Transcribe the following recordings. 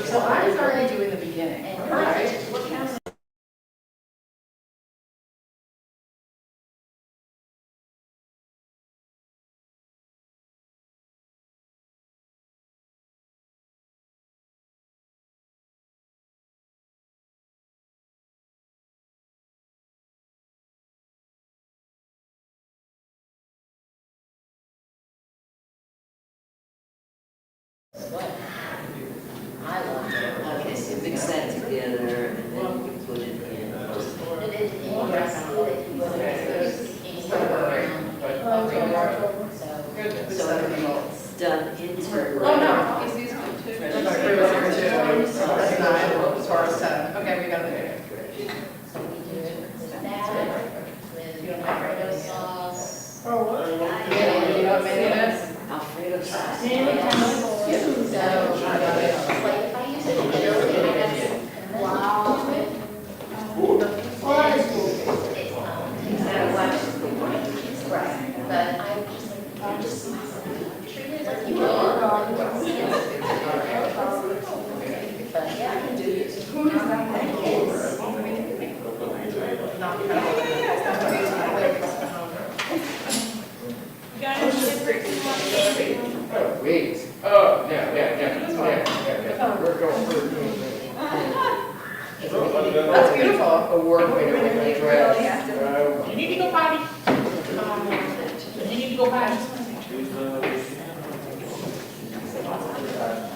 So I started doing the beginning. Right. I love it. Okay, so mix that together and then you put it in. So everything's done into. Oh, no, is these good too? That's 9 as far as 7. Okay, we got it there. So we do that with Alfredo sauce. Oh, what? Yeah, you know what mayonnaise? Alfredo sauce. So, Like if I use it in building, I have to. Wow. Well, that is cool. Right, but I'm just treat it like you are. But yeah, I can do this. Wait. Oh, yeah. We're going. that's beautiful. Award winner with my dress. You need to go potty. You need to go potty.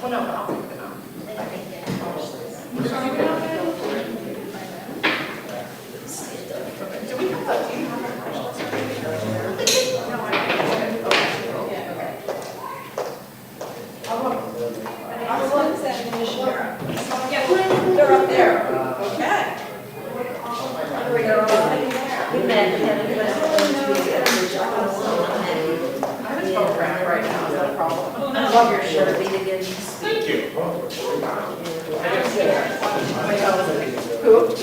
Well, no, but I'll think of it now. Do we have a, do you have a national certificate? No, I don't. Okay. Yeah, okay. I'll look. Yeah, they're up there. Okay. We met and had a I have a program right now, is that a problem? I love your shirt. Meet again. Thank you. Who?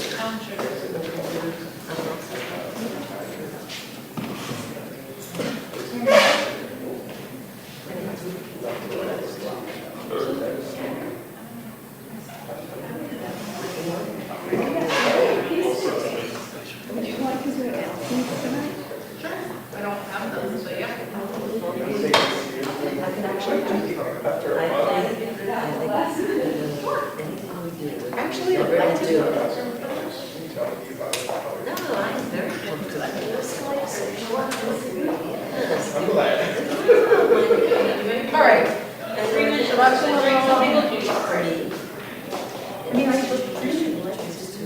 I don't have those, but yeah. Actually, I'd like to do it. No, I'm very comfortable. I'm glad. All right. Shabbat shalom. I mean, I should like just to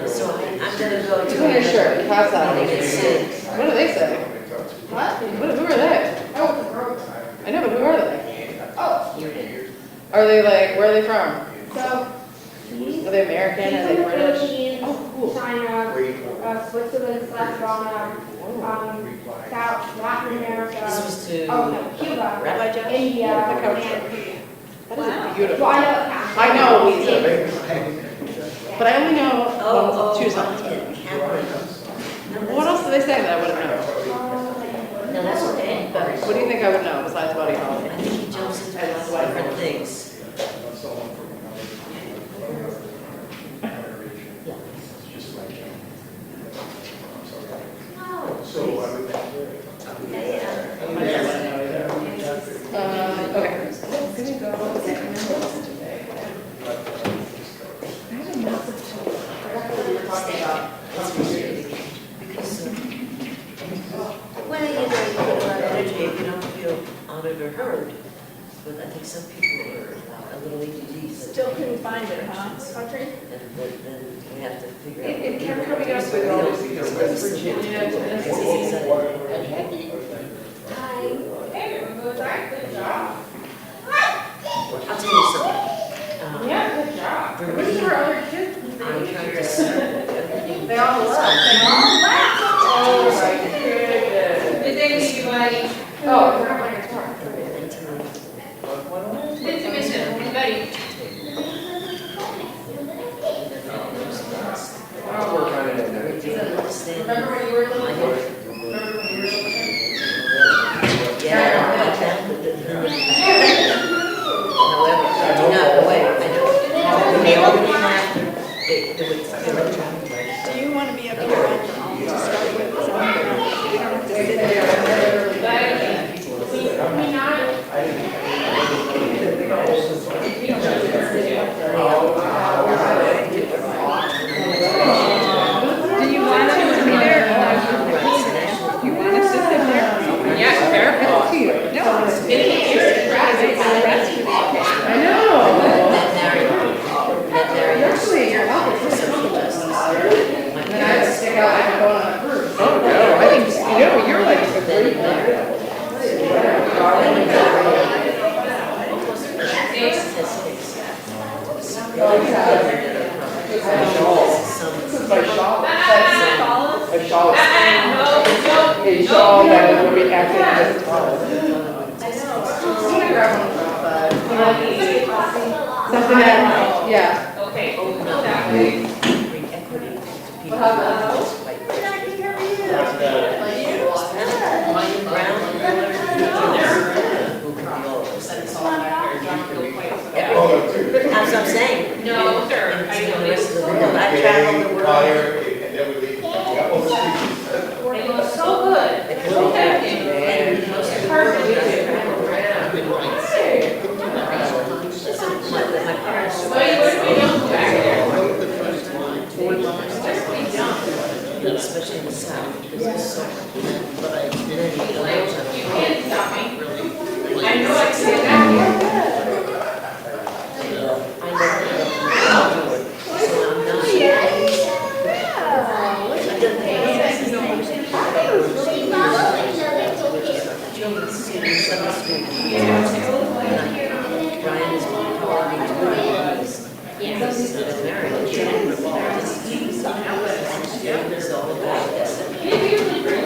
So I'm gonna go to. Look at your shirt, pass that. It's What do they say? What? Who are they? I know, but who are they? Are they like, where are they from? Are they American? Are they British? Philippines, Oh, cool. China, Switzerland, Ghana, South Latin America, This was to no, Cuba, Rabbi Josh? India, Yeah, the coach. and That is beautiful. well, I I know he's a big, know. but I only know two songs. Catholic. What else do they say that I wouldn't know? No, that's okay, but What do you think I would know besides Buddy Holly? I think he jumps into a lot of different things. Okay. Well, you know, you put a lot of energy if you don't feel honored or heard. But I think some people are a little ADD. Still couldn't find it, huh? Country? And then we have to figure out. It kept coming up with all these West Virginia, Tennessee. Hi. Hey, good job. I'll tell you something. Yeah, good job. For What is me, her other kids? I'm trying to serve everything. They all left. They all left. Oh my goodness. Good day to you, buddy. Oh, they're not my guitar. Until understand. Remember when you were little? My Remember head. when you were little? Yeah, I found that the. However, no, wait, I don't. When they all came after, they would travel. Do you want to be up here to start with? So you don't have to sit there. Can we not? Do you want to be there? You want us to sit there? Yeah, fair. It's up to you. No. I know. Actually, your office is social justice. And then I have to stick out like I'm going on a cruise. Oh, no, I think, you're like a great This is my shawl. A shawl. A shawl that will be acting as a towel. I'm gonna grab one from outside. Something that, yeah. Okay. Bring equity to people. What happened? That's what I'm saying. No, sir, I And know the rest of the this. world, I've traveled the world. They look so good. Protecting. And most of the world, I've traveled around. My parents. Why you would be young back there? Especially in the south, because it's so. Like, you can't stop me. I know I can't back here. I know. So I'm not. Brian is calling me to married. It's all about this.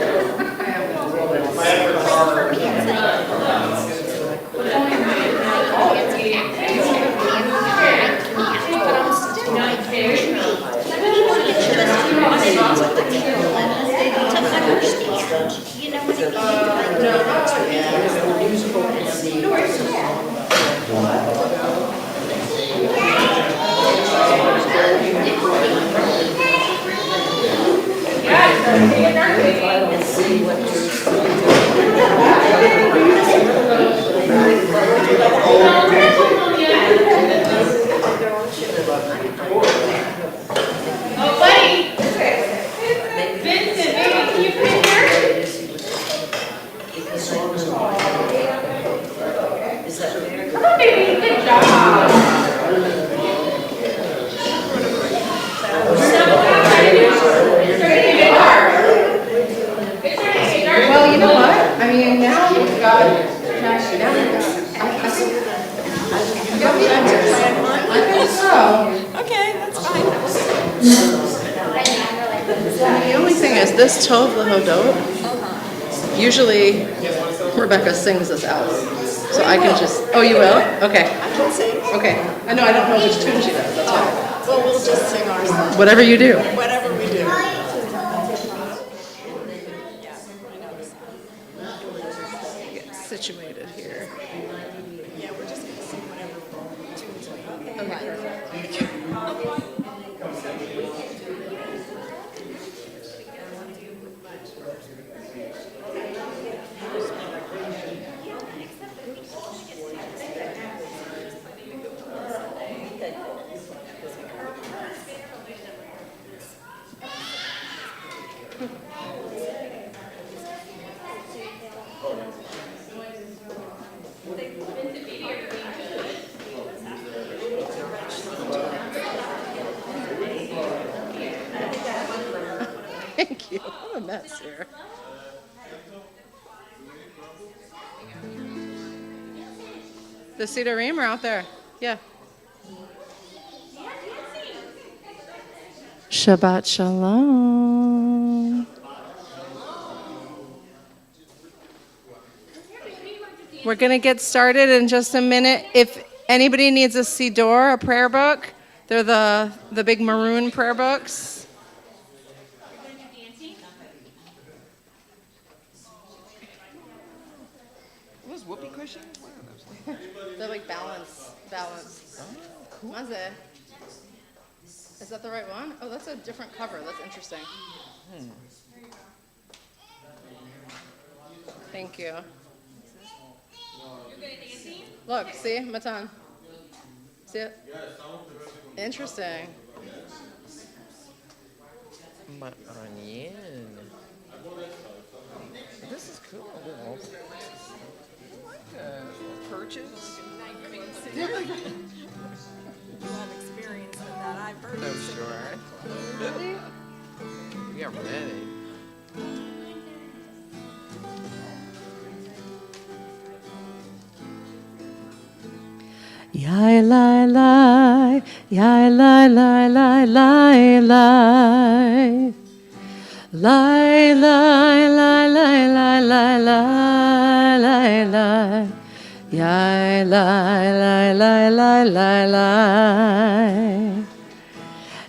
And see what Oh, buddy. Vincent, baby, can you come in here? Is that fair? Come on, baby, good job. It's starting to get dark. It's starting to get dark. Well, you know what? I mean, now we've got, I think so. Okay, that's fine. The only thing is, this Tov Lehodot, usually Rebecca sings this out. So I can just, oh, you will? Okay, I can sing. okay. I know, I don't know which tune she does, that's why. Well, we'll just sing our song. Whatever you do. Whatever we do. Get situated here. Yeah, we're just gonna sing whatever tunes we Okay, perfect. Thank you. I'm a mess here. The Cedarim are out there. Yeah. Shabbat Shalom. We're going to get started in just a minute. If anybody needs a Siddur, a prayer book, they're the big maroon prayer books. those whoopee cushions? What are those? They're like balance. Oh, cool. Maze. Is that the right one? Oh, that's a different cover. That's interesting. Thank you. Look, see, Matan. See it? Interesting. My onion. This is cool. Perches. You have experience with that. I've heard No, it. sure. Really? We are ready. Yai lai lai, yai lai lai lai lai lai. Lai lai lai lai lai lai lai lai lai. Yai lai lai lai lai lai lai.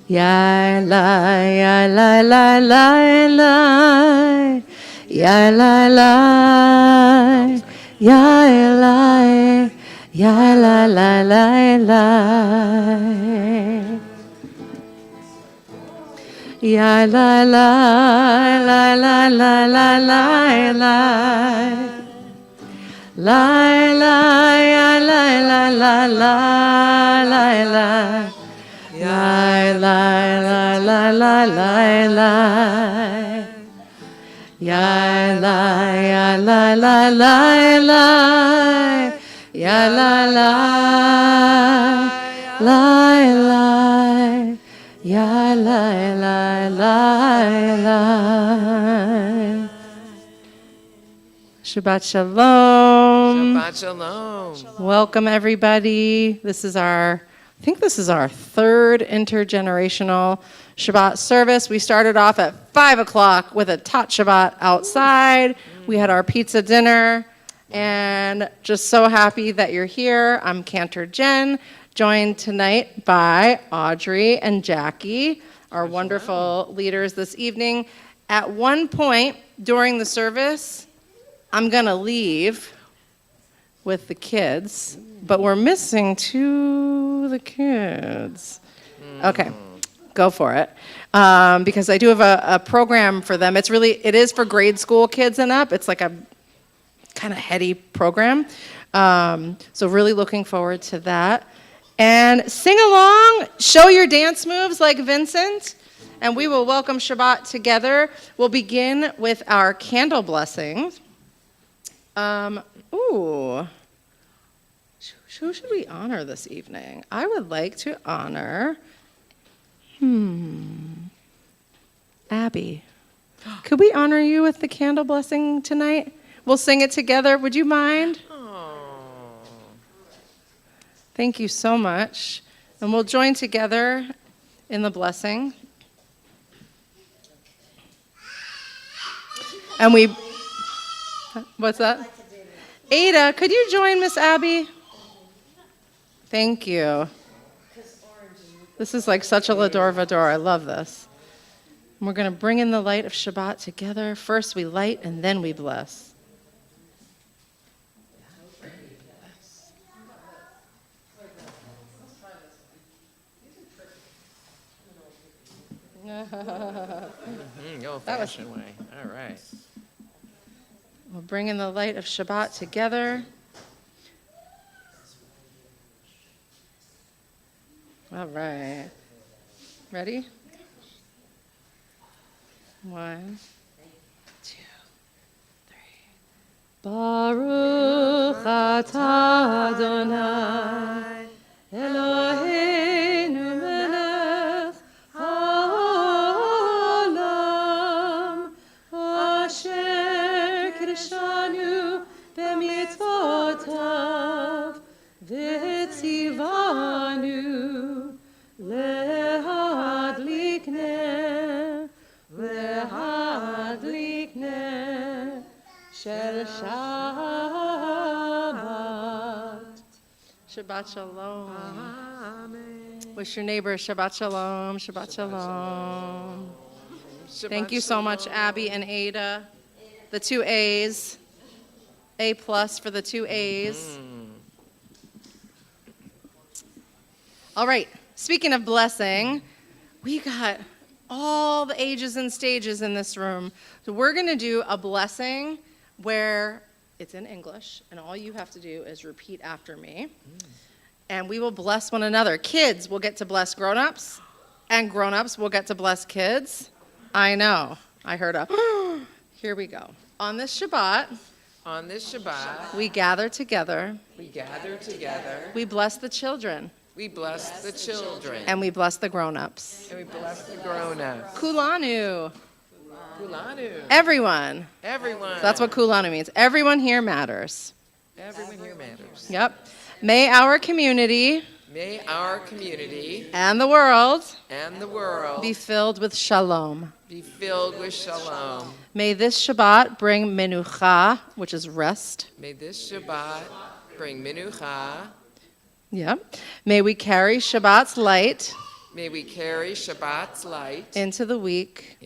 Yai lai lai lai lai lai. Yai lai lai. Yai lai. Yai lai lai lai lai. Yai lai lai lai lai lai lai lai lai. Lai lai yai lai lai lai lai lai lai. Yai lai lai lai lai lai lai. Yai lai yai lai lai lai lai. Yai lai lai lai lai. Yai lai lai lai lai. Shabbat shalom. Shabbat shalom. Welcome everybody. I think this is our third intergenerational Shabbat service. We started off at 5 o'clock with a Tot Shabbat outside. We had our pizza dinner, and just so happy that you're here. I'm Cantor Jen, joined tonight by Audrey and Jackie, our wonderful leaders this evening. At one point during the service, I'm going to leave with the kids, but we're missing 2 of the kids. Okay, go for it. Because I do have a program for them. It is for grade school kids and up. It's like a kind of heady program. So really looking forward to that. And sing along, show your dance moves like Vincent, and we will welcome Shabbat together. We'll begin with our candle blessings. Who should we honor this evening? I would like to honor, Abby. Could we honor you with the candle blessing tonight? We'll sing it together. Would you mind? Thank you so much. And we'll join together in the blessing. And what's that? Ada, could you join Miss Abby? Thank you. This is like such a Lador Vador. I love this. And we're going to bring in the light of Shabbat together. First we light and then we bless. The old-fashioned way. All right. We'll bring in the light of Shabbat together. All right. Ready? 1, 2, 3. Baruch atah Adonai Eloheinu melech haolam asher kirshanu b'mitzvotav v'tzivanu lehadlik ner shel Shabbat. Shabbat shalom. Amen. Wish your neighbor Shabbat shalom. Shabbat shalom. Thank you so much, Abby and Ada, the 2 A's. A+ for the 2 A's. All right, speaking of blessing, we got all the ages and stages in this room. So we're going to do a blessing where it's in English, and all you have to do is repeat after me. And we will bless one another. Kids will get to bless grown-ups, and grown-ups will get to bless kids. I know. I heard a, here we go. On this Shabbat, we gather together. We bless the children. We bless the children. And we bless the grown-ups. And we bless the grown-ups. Kulanu. Kulanu. Everyone. Everyone. So that's what kulanu means. Everyone here matters. Everyone here matters. Yep. May our community and the world be filled with shalom. May this Shabbat bring menucha, which is rest. May this Shabbat bring menucha. Yep. May we carry Shabbat's light. May we carry Shabbat's light into the week.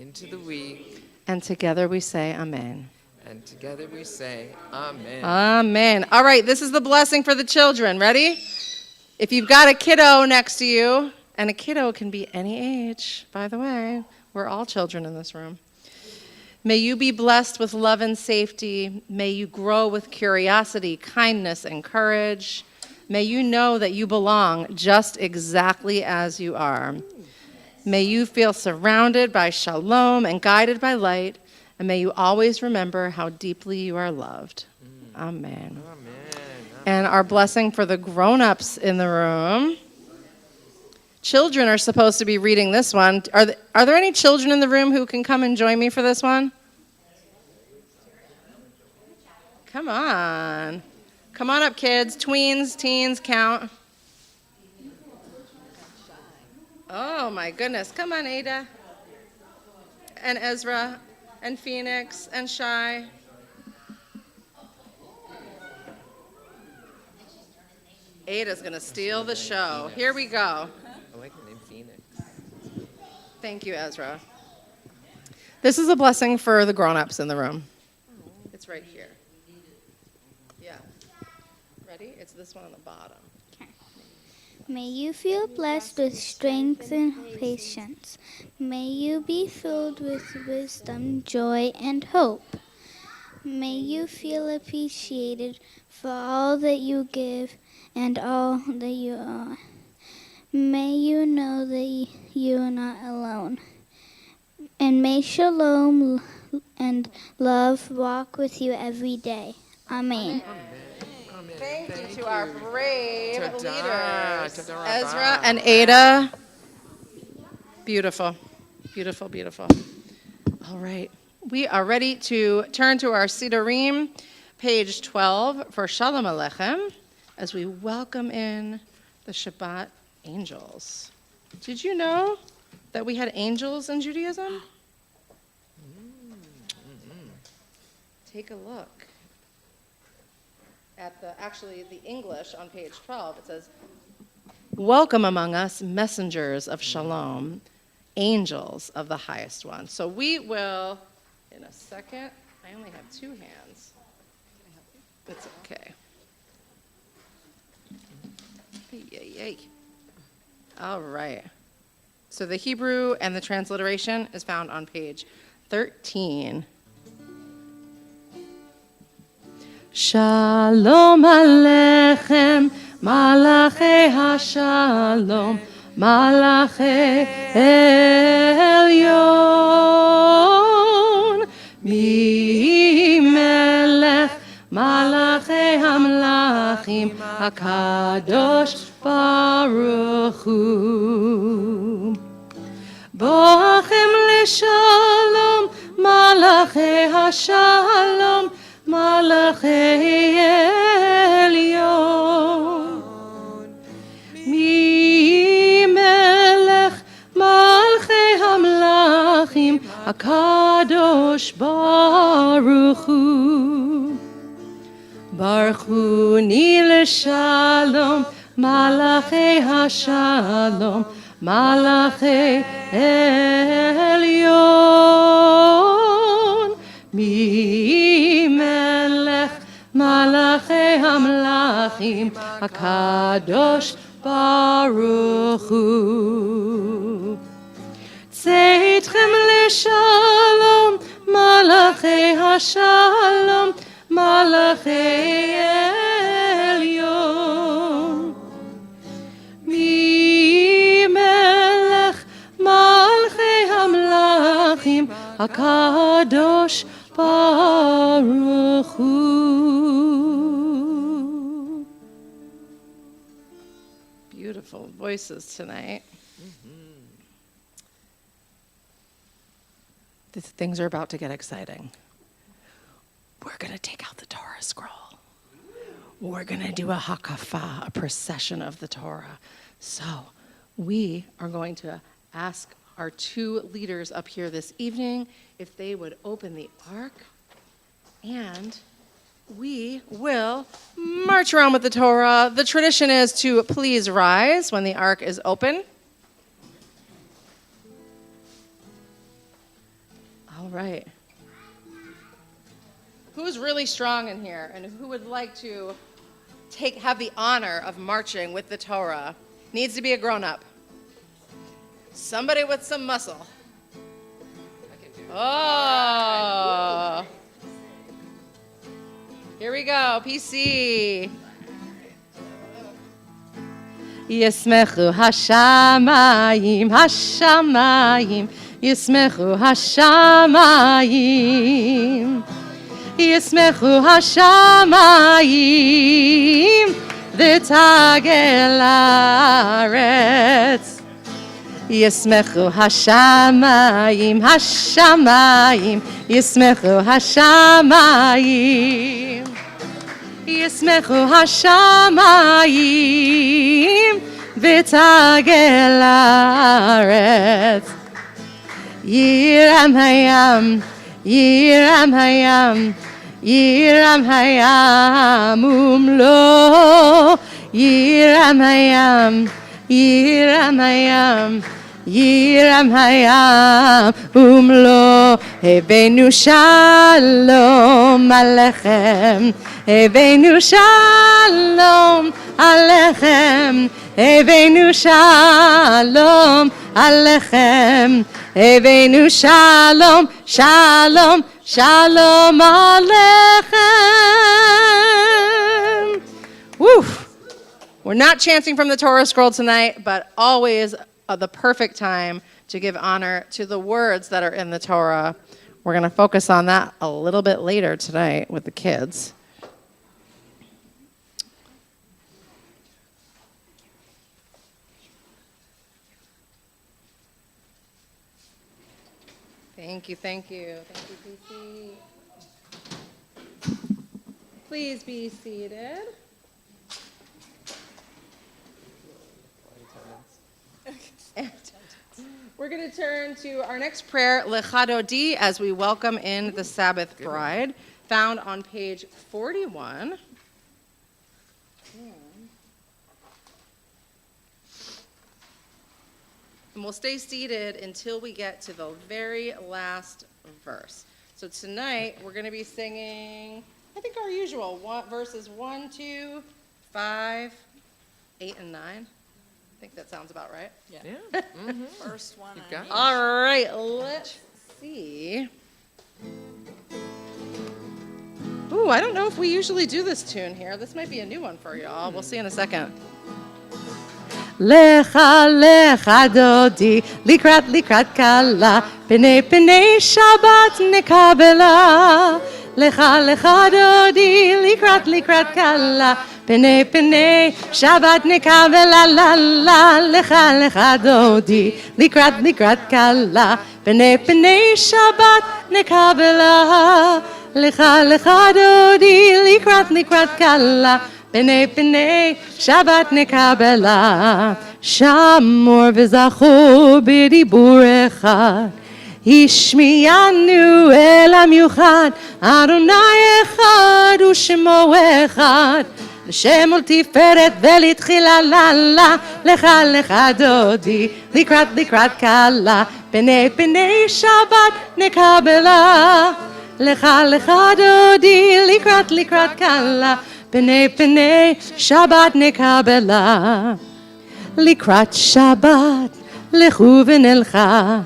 And together we say amen. And together we say amen. Amen. All right, this is the blessing for the children. Ready? If you've got a kiddo next to you, and a kiddo can be any age, by the way, we're all children in this room. May you be blessed with love and safety. May you grow with curiosity, kindness, and courage. May you know that you belong just exactly as you are. May you feel surrounded by shalom and guided by light, and may you always remember how deeply you are loved. Amen. And our blessing for the grown-ups in the room. Children are supposed to be reading this one. Are there any children in the room who can come and join me for this one? Come on. Come on up, kids. Tweens, teens, count. Oh, my goodness. Come on, Ada. And Ezra. And Phoenix. And Shai. Ada's going to steal the show. Here we go. I like the name Phoenix. Thank you, Ezra. This is a blessing for the grown-ups in the room. It's right here. Yeah. Ready? It's this one on the bottom. May you feel blessed with strength and patience. May you be filled with wisdom, joy, and hope. May you feel appreciated for all that you give and all that you are. May you know that you are not alone. And may shalom and love walk with you every day. Amen. Thank you to our brave leaders, Tada. Ezra and Ada. Beautiful, beautiful, beautiful. All right, we are ready to turn to our Sidurim, page 12 for Shalom Aleichem, as we welcome in the Shabbat angels. Did you know that we had angels in Judaism? Take a look at the English on page 12. It says, "Welcome among us, messengers of shalom, angels of the highest one." So we will, in a second, I only have 2 hands. It's okay. Yay. All right. So the Hebrew and the transliteration is found on page 13. Shalom Aleichem, Malachi HaShalom, Malachi Elyon, Melech, Malachi HaMelachim, HaKadosh Baruch Hu. Boachem leShalom, Malachi HaShalom, Malachi Elyon, Melech Malchei HaMelachim, HaKadosh Baruch Hu. Baruchuni leShalom, Malachi HaShalom, Malachi Elyon, Melech המלכים הקדוש ברוך הוא. צאתכם לשלום, מלאכי השלום, מלאכי עליון. מי מלך מלכי המלכים הקדוש ברוך הוא. Beautiful voices tonight. Things are about to get exciting. We're going to take out the Torah scroll. We're going to do a hakafah, a procession of the Torah. So we are going to ask our two leaders up here this evening if they would open the ark, and we will march around with the Torah. The tradition is to please rise when the ark is open. All right. Who's really strong in here, and who would like to have the honor of marching with the Torah? Needs to be a grown-up. Somebody with some muscle. Oh. Here we go, PC. Yismechu hashamayim, hashamayim. Yismechu hashamayim. Yismechu hashamayim. V'tagel haaretz. Yismechu hashamayim, hashamayim. Yismechu hashamayim. Yismechu hashamayim. V'tagel haaretz. Yiram hayam, yiram hayam, yiram hayam umlo. Yiram hayam, yiram hayam, yiram hayam umlo. Heveinu shalom alechem, heveinu shalom alechem, heveinu shalom alechem. Heveinu shalom, shalom, shalom alechem. Woo! We're not chanting from the Torah scroll tonight, but always the perfect time to give honor to the words that are in the Torah. We're going to focus on that a little bit later tonight with the kids. Thank you, thank you. Thank you, PC. Please be seated. And we're going to turn to our next prayer, Lechadodi, as we welcome in the Sabbath bride, found on page 41. And we'll stay seated until we get to the very last verse. So tonight, we're going to be singing, I think our usual, verses 1, 2, 5, 8, and 9. I think that sounds about right. Yeah. Mm-hmm. First one. You've got it. All right, let's see. Ooh, I don't know if we usually do this tune here. This might be a new one for y'all. We'll see in a second. Lecha, lecha, dodi, likrat, likrat, kala, pene, pene, Shabbat, nekabela. Lecha, lecha, dodi, likrat, likrat, kala, pene, pene, Shabbat, nekabela, la, la. Lecha, lecha, dodi, likrat, likrat, kala, pene, pene, Shabbat, nekabela. Lecha, lecha, dodi, likrat, likrat, kala, Pene pene Shabbat nekabela Shamor v'zachor b'dibur echad Hishmiyanu el hamiuchad Adonai echad u'shemo echad L'shem ol tiferet v'litchila la la Lecha lecha dodi likrat likrat kala Pene pene Shabbat nekabela Lecha lecha dodi likrat likrat kala פני שבת נקבלה. לקראת שבת לכו ונלכה,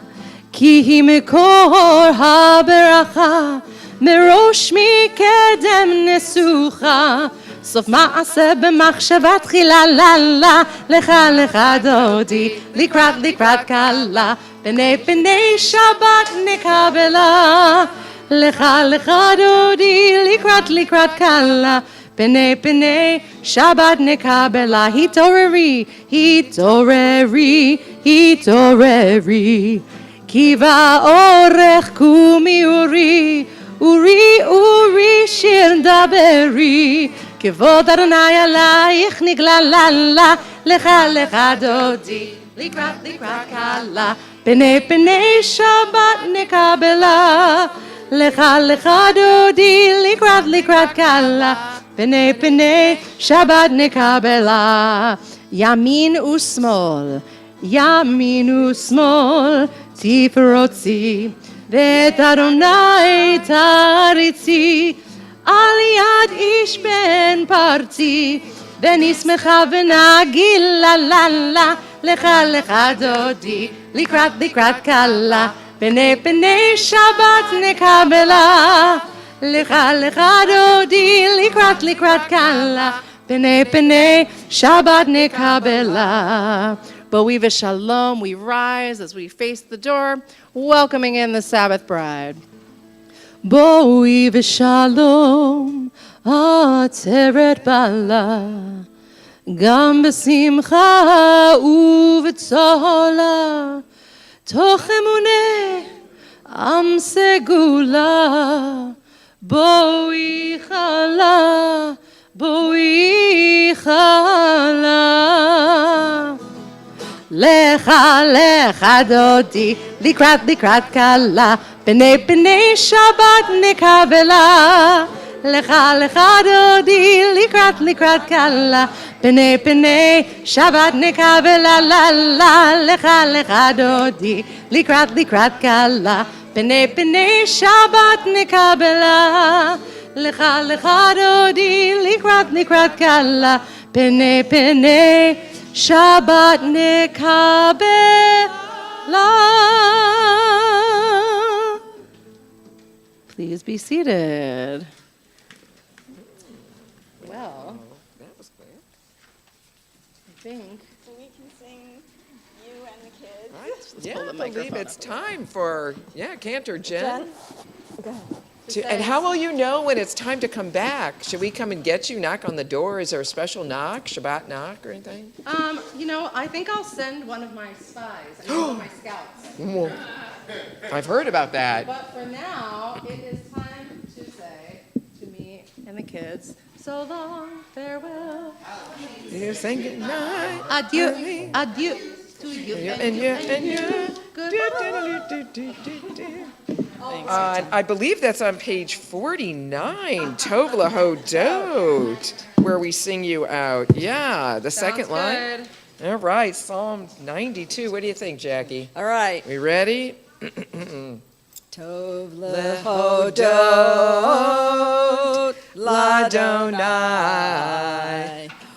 כי היא מקור הברכה, מראש מקדם נסוכה. סוף מעשה במחשבה תחילה, לה לה, לך לך דודי, לקראת קלה, פני שבת נקבלה. לך דודי, לקראת קלה, פני שבת נקבלה. התעוררי, כי באורך קומי אורי שיר דברי, כבוד אדוני עלייך נגלה, לך דודי, לקראת קלה, פני שבת נקבלה. לך דודי, לקראת קלה, פני שבת נקבלה. ימין ושמאל תפרוצי, ואת אדוני תריצי, על יד איש בן פרצי, ונשמחה ונגילה, לך דודי, לקראת קלה, פני שבת נקבלה. לך דודי, לקראת קלה, פני שבת נקבלה. Bowie v'shalom, we rise as we face the door, welcoming in the Sabbath bride. Bowie v'shalom, עצרת בעלה, גם בשמחה ובצהלה, תוך אמונה עם סגולה. בואי חלה, לך דודי, לקראת קלה, פני שבת נקבלה. לך דודי, לקראת קלה, פני שבת נקבלה, לך דודי, לקראת קלה, פני שבת נקבלה. לך דודי, לקראת קלה, פני שבת נקבלה. Please be seated. Well, That was clear. I think So we can sing you and the kids. Yeah, pull the I believe microphone it's up. time for, Cantor Jen. Jen? Go ahead. And how will you know when it's time to come back? Should we come and get you, knock on the door? Is there a special knock, Shabbat knock or anything? I think I'll send one of my spies, one of my scouts. I've heard about that. But for now, it is time to say to me and the kids, so long, farewell, You're saying goodnight. adieu to you And you. I believe that's on page 49, Tov Lahodot, where we sing you out. Yeah, the second line. Good. All right, Psalm 92. What do you think, Jackie? All right. We ready? Tov lehodot ladonai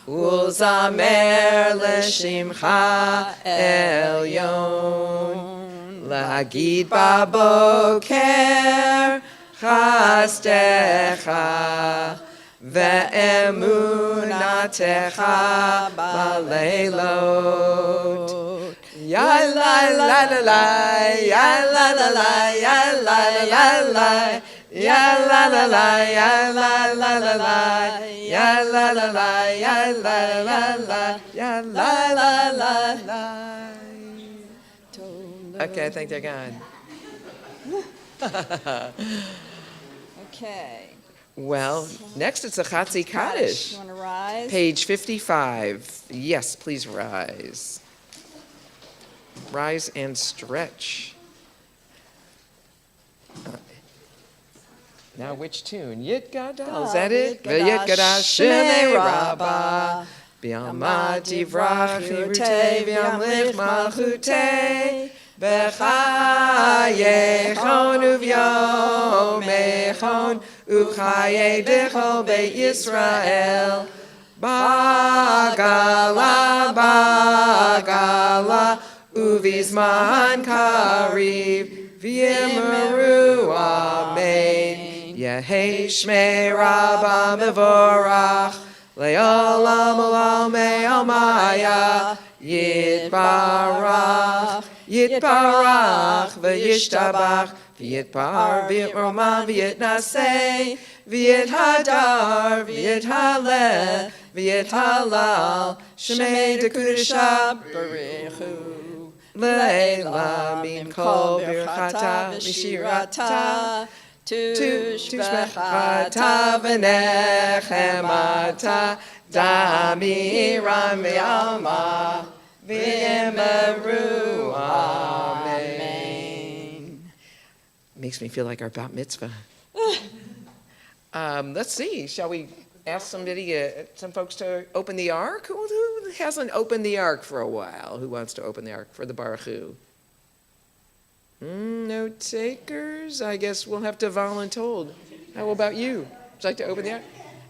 ulzamer leshimcha elyon להגיד בבוקר חסדך ואמונתך בלילות. יא לה לה לה לה, יא לה לה לה, יא לה לה לה, יא לה לה לה, יא לה לה לה לה, יא לה לה לה, יא לה לה לה, יא לה לה לה. Okay, I think they're gone. Okay. Well, next it's a Chatzi Kaddish. You want to rise? Page 55. Yes, please rise. Rise and stretch. Now which tune? Yit Gadal, is that it? Yit Gadal Shemei Rabbah. Bi'amad Divrach Chirutei V'yamlich Malchutei B'chayechon Uvyomechon Uchaye bechol Beit Yisrael. Bagala, bagala, uvizman kariv, v'yimeru amen. Yehi shmei rabba mevorach, le'olam olam me'almaya, yitbarach, yitbarach, v'yishtabach, v'yitbar, v'yitromam, v'yitnaseh, v'yithadar, v'yithaleh, v'yithalal, shemei dekudesha barechu, le'ela min kol birchata v'shirata, tushbechata v'nechemata, damiram v'alma, v'yemeru amen. Makes me feel like our bat mitzvah. Let's see, shall we ask somebody, some folks to open the ark? Who hasn't opened the ark for a while? Who wants to open the ark for the Baruch Hu? No takers? I guess we'll have to voluntold. How about you? Would you like to open the ark?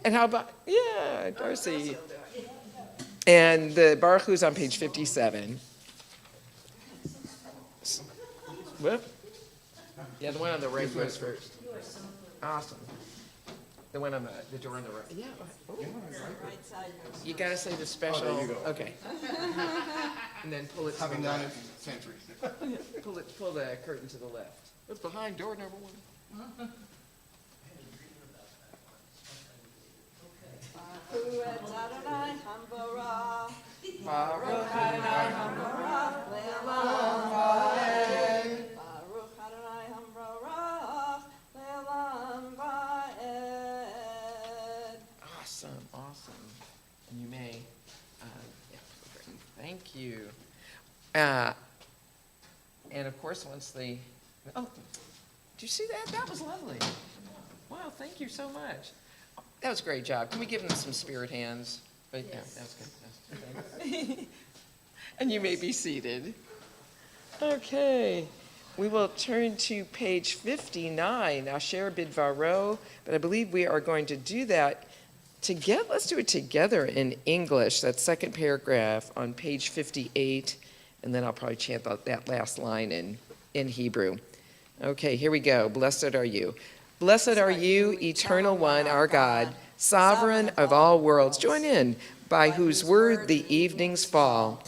And how about, yeah, Darcy. And the Baruch Hu's on page 57. Whoop. Yeah, the one on the right goes first. Awesome. The one on the door on the right. Yeah. Oh. You gotta say the special. Oh, there you go. Okay. And then pull it. Having done it centuries. Pull the curtain to the left. What's behind door number 1? Awesome. And you may, thank you. And of course, once did you see that? That was lovely. Wow, thank you so much. That was a great job. Can we give them some spirit hands? But, yeah, that was good. And you may be seated. Okay. We will turn to page 59, Asher Bidvaro, but I believe we are going to do that together. Let's do it together in English, that second paragraph on page 58, and then I'll probably chant that last line in Hebrew. Okay, here we go. Blessed are you. Blessed are you, eternal one, our God, sovereign of all worlds. Join in, by whose word the evenings fall.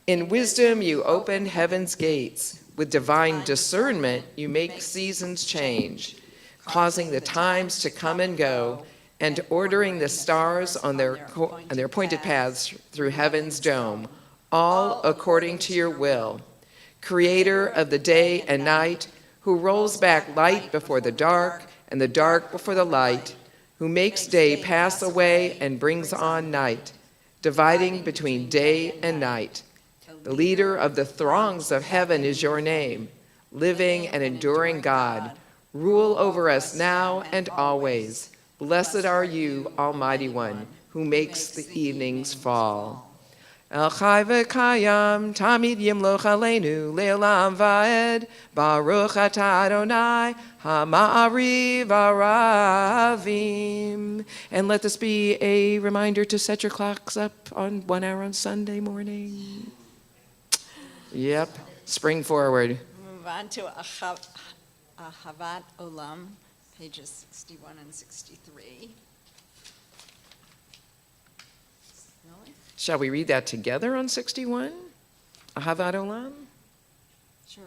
In wisdom you open heaven's gates. With divine discernment, you make seasons change, causing the times to come and go, and ordering the stars on their appointed paths through heaven's dome, all according to your will. Creator of the day and night, who rolls back light before the dark and the dark before the light, who makes day pass away and brings on night, dividing between day and night. The leader of the throngs of heaven is your name, living and enduring God. Rule over us now and always. Blessed are you, Almighty One, who makes the evenings fall. El Chai v'Kayam, Tamid Yimloch Aleinu, Le'olam Va'ed, Baruch Atah Adonai, Ha'ma'ariv Aravim. And let this be a reminder to set your clocks up on 1 hour on Sunday morning. Yep, spring forward. Move on to Ahavat Olam, pages 61 and 63. Shall we read that together on 61? Ahavat Olam? Sure.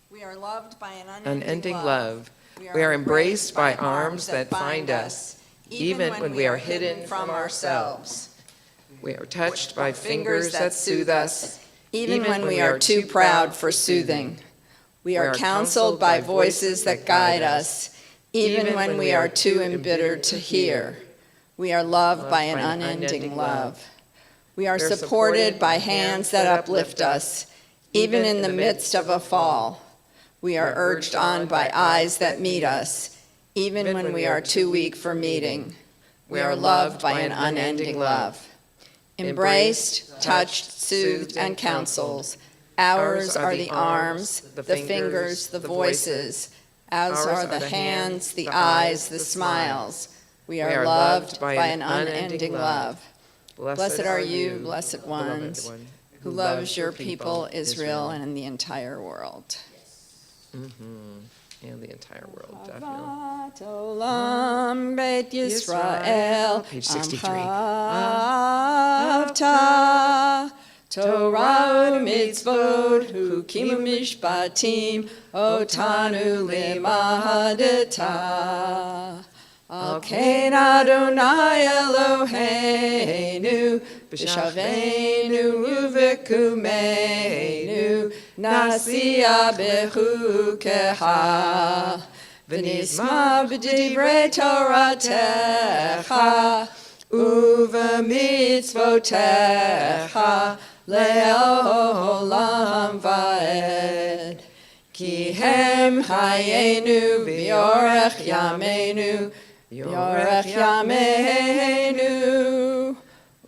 We are loved by an Unending love. We are embraced by arms that find us, even when we are hidden from ourselves. We are touched by fingers that soothe us, even when we are too proud for soothing. We are counseled by voices that guide us, even when we are too embittered to hear. We are loved by an unending love. We are supported by hands that uplift us, even in the midst of a fall. We are urged on by eyes that meet us, even when we are too weak for meeting. We are loved by an unending love. Embraced, touched, soothed, and counsels. Ours are the arms, the fingers, the voices. as Ours are the hands, the eyes, the smiles. We are loved by an unending love. Blessed are you, blessed ones, who loves your people, Israel, and the entire world. And the entire world, definitely. Avat olam Beit Yisrael, Page 63. Ahavta Torah u'mitzvot hukim u'mishpatim otanu limadeta. Al kein Adonai Eloheinu b'shaveinu u'v'kumeinu nasiya b'chukecha v'nizma b'divrei Toratecha u'v'mitzvotecha le'olam va'ed. Ki hem hayenu v'yorech yameinu v'yorech yameinu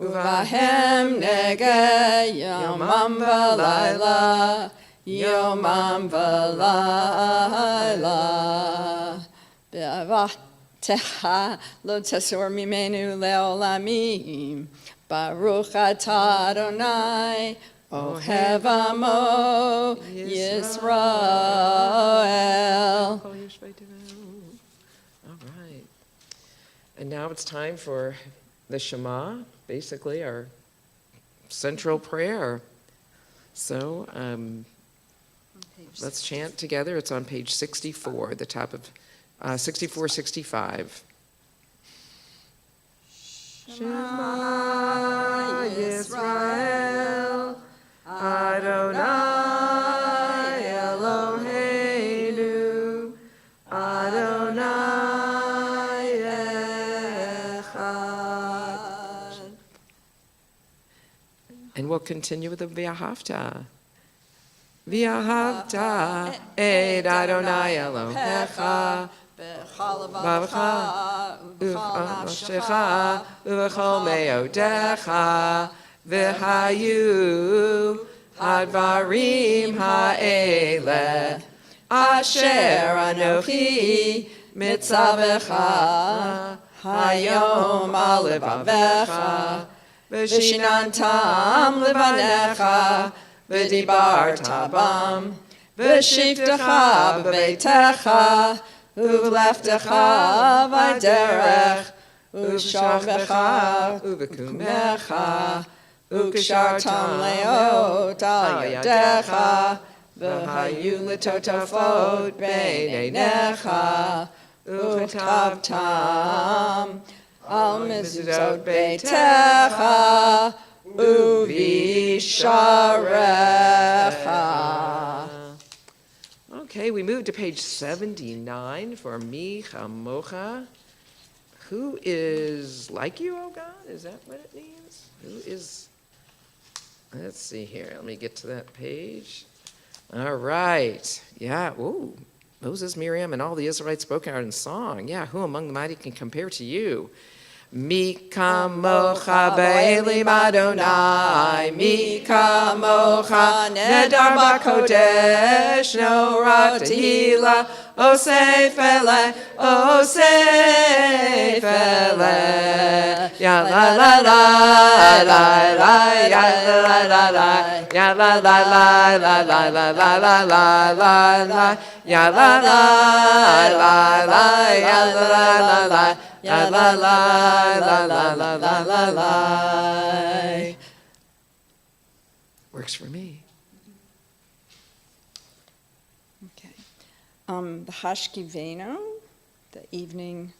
uvahem nege yomam v'layla yomam v'layla be'avatecha lo tesor mimenu le'olamim Baruch atah Adonai Ohev Amo Yisrael. All right. And now it's time for the Shema, basically our central prayer. So let's chant together. It's on page 64, the top of 64, 65. Shema Yisrael Adonai Eloheinu Adonai Echad. And we'll continue with the V'ahavta. V'ahavta et Adonai Elohecha B'chalav u'nafshecha u'v'chol me'odecha v'hayu hadvarim ha'ele asher anochi mitzavecha hayom al levavecha v'shinantam levanecha v'dibarta bam v'shivtecha b'beitecha Uv'leftecha v'derech, u'shavcha u'v'kumecha, u'kshartam leot al yadecha, v'hayu l'totafot b'neinecha, u'chtavtam al mezuzot beitecha, u'visharecha. Okay, we move to page 79 for Mi Chamocha. Who is like you, oh God? Is that what it means? Who is, let's see here. Let me get to that page. All right. Yeah, ooh. Moses, Miriam, and all the Israelites spoke out in song. Yeah, who among the mighty can compare to you? Mi kamocha b'elim Adonai, mi kamocha nedar b'kodesh, norah tehila, osef ele, ya la la la la la, ya la la la la, ya la la la la la la la la la la, ya la la la la, ya la la la. Ya la la la la la la la la. Works for me. Okay. The Hashkivenu, the evening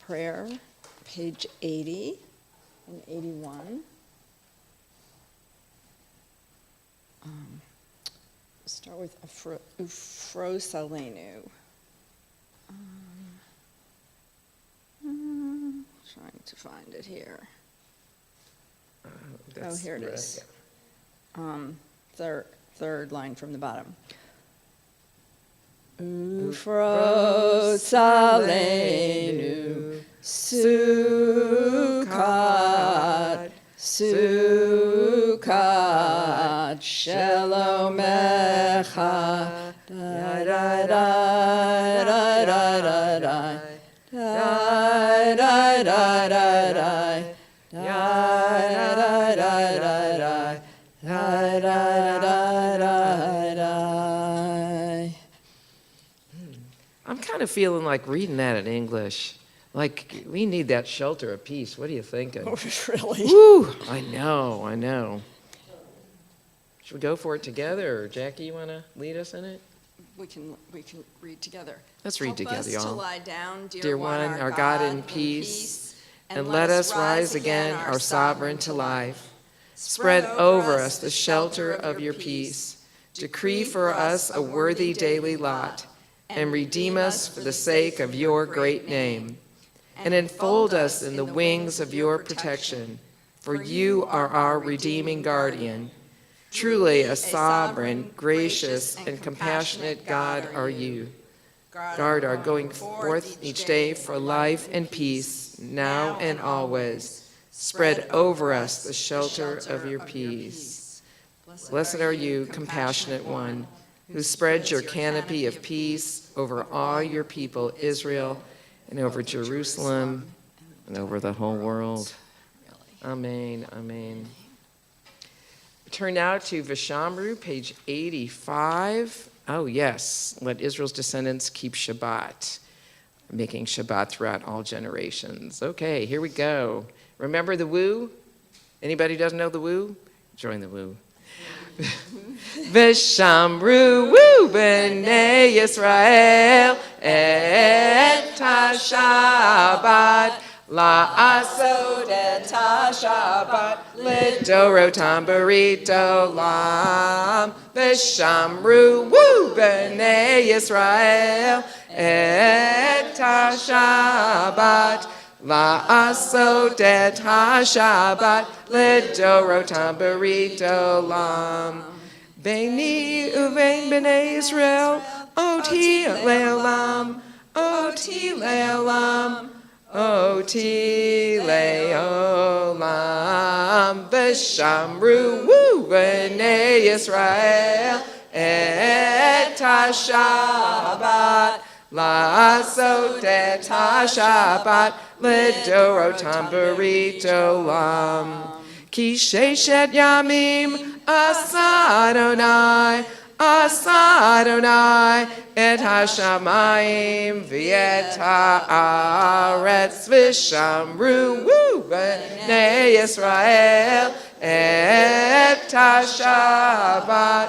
prayer, page 80 and 81. Start with Ufrosalenu. Trying to find it here. Here it is. Third line from the bottom. Ufrosalenu Sukkot Sukkot Shelomecha da da da da I'm kind of feeling like reading that in English. Like, we need that shelter of peace. What are you thinking? Oh, really? Woo! I know. Should we go for it together, or Jackie, you want to lead us in it? We can read together. Let's read together, Help us y'all. to lie down, Dear one, our God in peace, and let us rise again, our sovereign to life. Spread over us the shelter of your peace. Decree for us a worthy daily lot, and redeem us for the sake of your great name. And enfold us in the wings of your protection, for you are our redeeming guardian. Truly a sovereign, gracious, and compassionate God are you. Guard our going forth each day for life and peace, now and always. Spread over us the shelter of your peace. Blessed are you, compassionate one, who spreads your canopy of peace over all your people, Israel, and over Jerusalem, and over the whole world. Amen, amen. Turn now to Vishamru, page 85. Oh, yes, let Israel's descendants keep Shabbat, making Shabbat throughout all generations. Okay, here we go. Remember the woo? Anybody doesn't know the woo? Join the woo. Vishamru, woo, b'nei Yisrael, et ha-Shabbat, la'asod et ha-Shabbat, lidorotam barito lam. Vishamru, woo, b'nei Yisrael, et ha-Shabbat, la'asod et ha-Shabbat, lidorotam barito lam. Beini uvein b'nei Yisrael, oti le'olam, oti le'olam, oti le'olam. V'shamru woo b'nei Yisrael, et ha-Shabbat, la'asot et ha-Shabbat, lidorotam barito lam. Ki sheshet yamim asa Adonai et hashamayim v'et haaretz v'shamru woo b'nei Yisrael et hashabat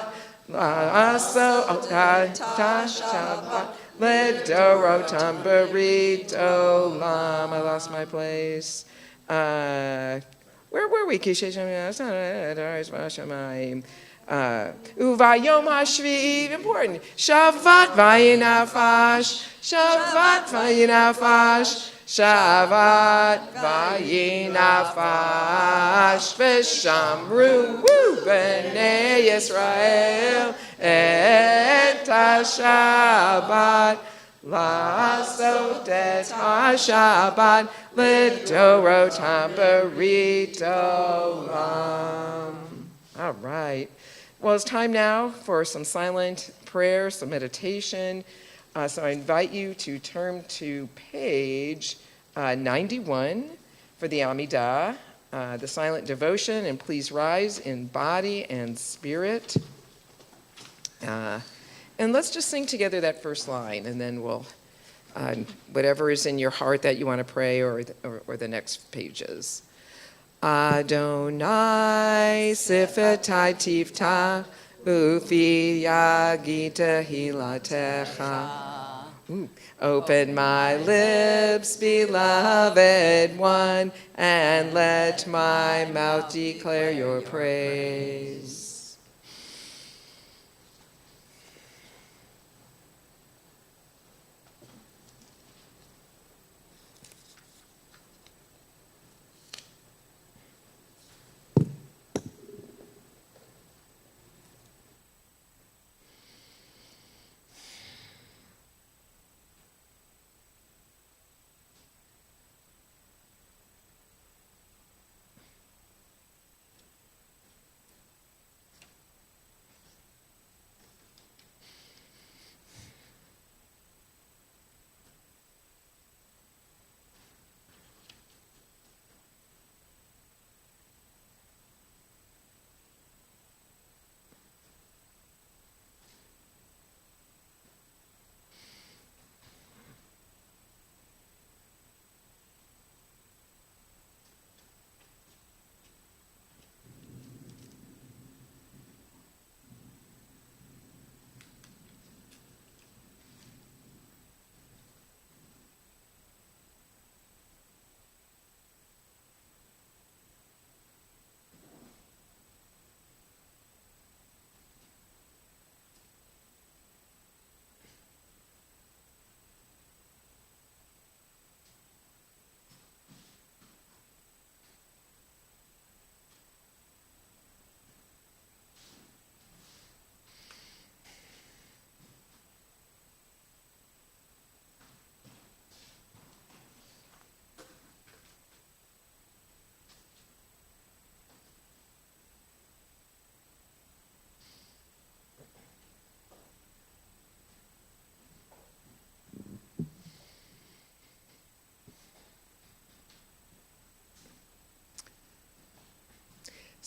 la'asot et hashabat lidorotam barito lam. I lost my place. Where were we? Uvayom hashvi'i, important. Shabbat vayinafash, Shabbat vayinafash, Shabbat vayinafash. V'shamru woo b'nei Yisrael et ha-Shabbat, la'asot et ha-Shabbat, lidorotam barito lam. All right. Well, it's time now for some silent prayer, some meditation. So I invite you to turn to page 91 for the Amidah, the silent devotion, and please rise in body and spirit. And let's just sing together that first line, and then we'll, whatever is in your heart that you want to pray, or the next pages. Adonai sifetai tiftach ufi yagita hilatecha. Open my lips, beloved one, and let my mouth declare your praise.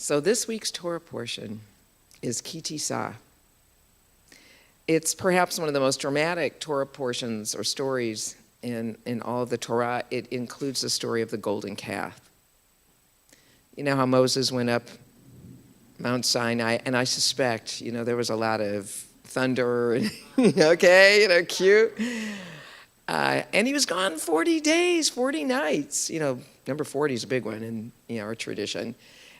So this week's Torah portion is Ki Tisa. It's perhaps one of the most dramatic Torah portions or stories in all of the Torah. It includes the story of the golden calf. You know how Moses went up Mount Sinai, and I suspect, there was a lot of thunder, and, okay, cute. And he was gone 40 days, 40 nights. Number 40 is a big one in our tradition.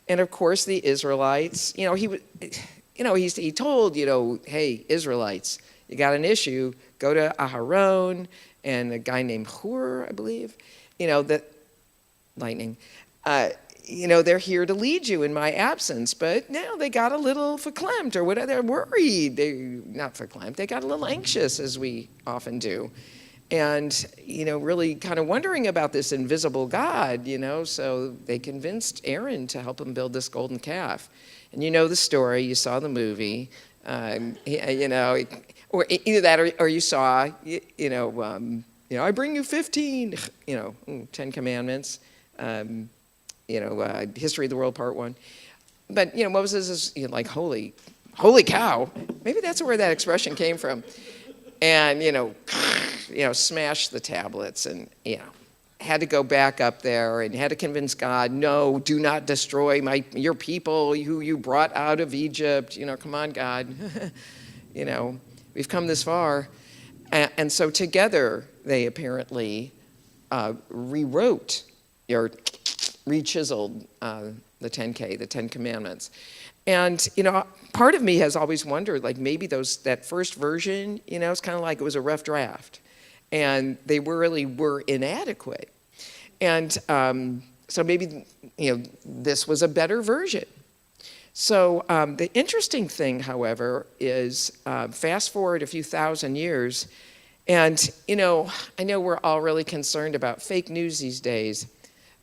And of course, the Israelites, he told, hey, Israelites, you got an issue, go to Aharon and a guy named Hur, I believe, that lightning. They're here to lead you in my absence, but now they got a little verklempt or whatever. They're worried. Not verklempt. They got a little anxious, as we often do. And, really kind of wondering about this invisible God, so they convinced Aaron to help him build this golden calf. And you know the story, you saw the movie, or either that or you saw, I bring you 15, 10 Commandments, History of the World Part 1. But, Moses is like, holy cow. Maybe that's where that expression came from. And, smashed the tablets and, had to go back up there and had to convince God, no, do not destroy your people who you brought out of Egypt. Come on, God. We've come this far. And so together they apparently rewrote or rechiseled the 10K, the 10 Commandments. And, part of me has always wondered, like maybe that first version, it's kind of like it was a rough draft. And they really were inadequate. And so maybe, this was a better version. So the interesting thing, however, is fast forward a few thousand years, and, I know we're all really concerned about fake news these days,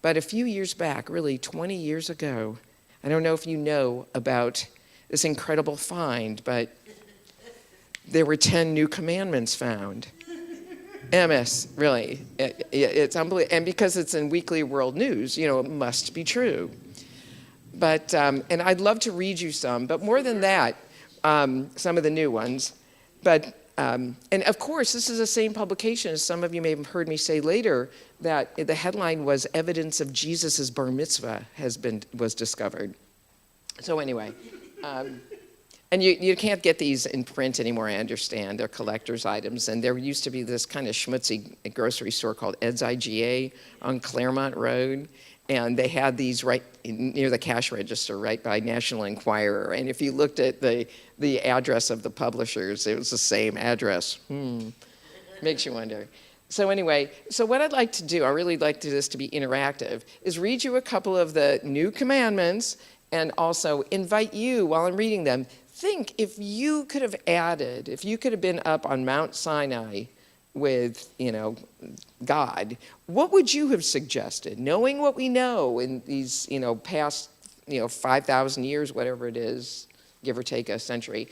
but a few years back, really 20 years ago, I don't know if you know about this incredible find, but there were 10 new commandments found. MS, really. It's unbelievable. And because it's in Weekly World News, it must be true. But, and I'd love to read you some, but more than that, some of the new ones. But, and of course, this is the same publication as some of you may have heard me say later, that the headline was Evidence of Jesus' Bar Mitzvah was discovered. So anyway, and you can't get these in print anymore, I understand. They're collector's items. And there used to be this kind of schmutzy grocery store called Ed's IGA on Claremont Road. And they had these right near the cash register, right by National Enquirer. And if you looked at the address of the publishers, it was the same address. Makes you wonder. So anyway, so what I'd like to do, I really like this to be interactive, is read you a couple of the new commandments and also invite you, while I'm reading them, think if you could have been up on Mount Sinai with, God, what would you have suggested? Knowing what we know in these, past, 5,000 years, whatever it is, give or take a century,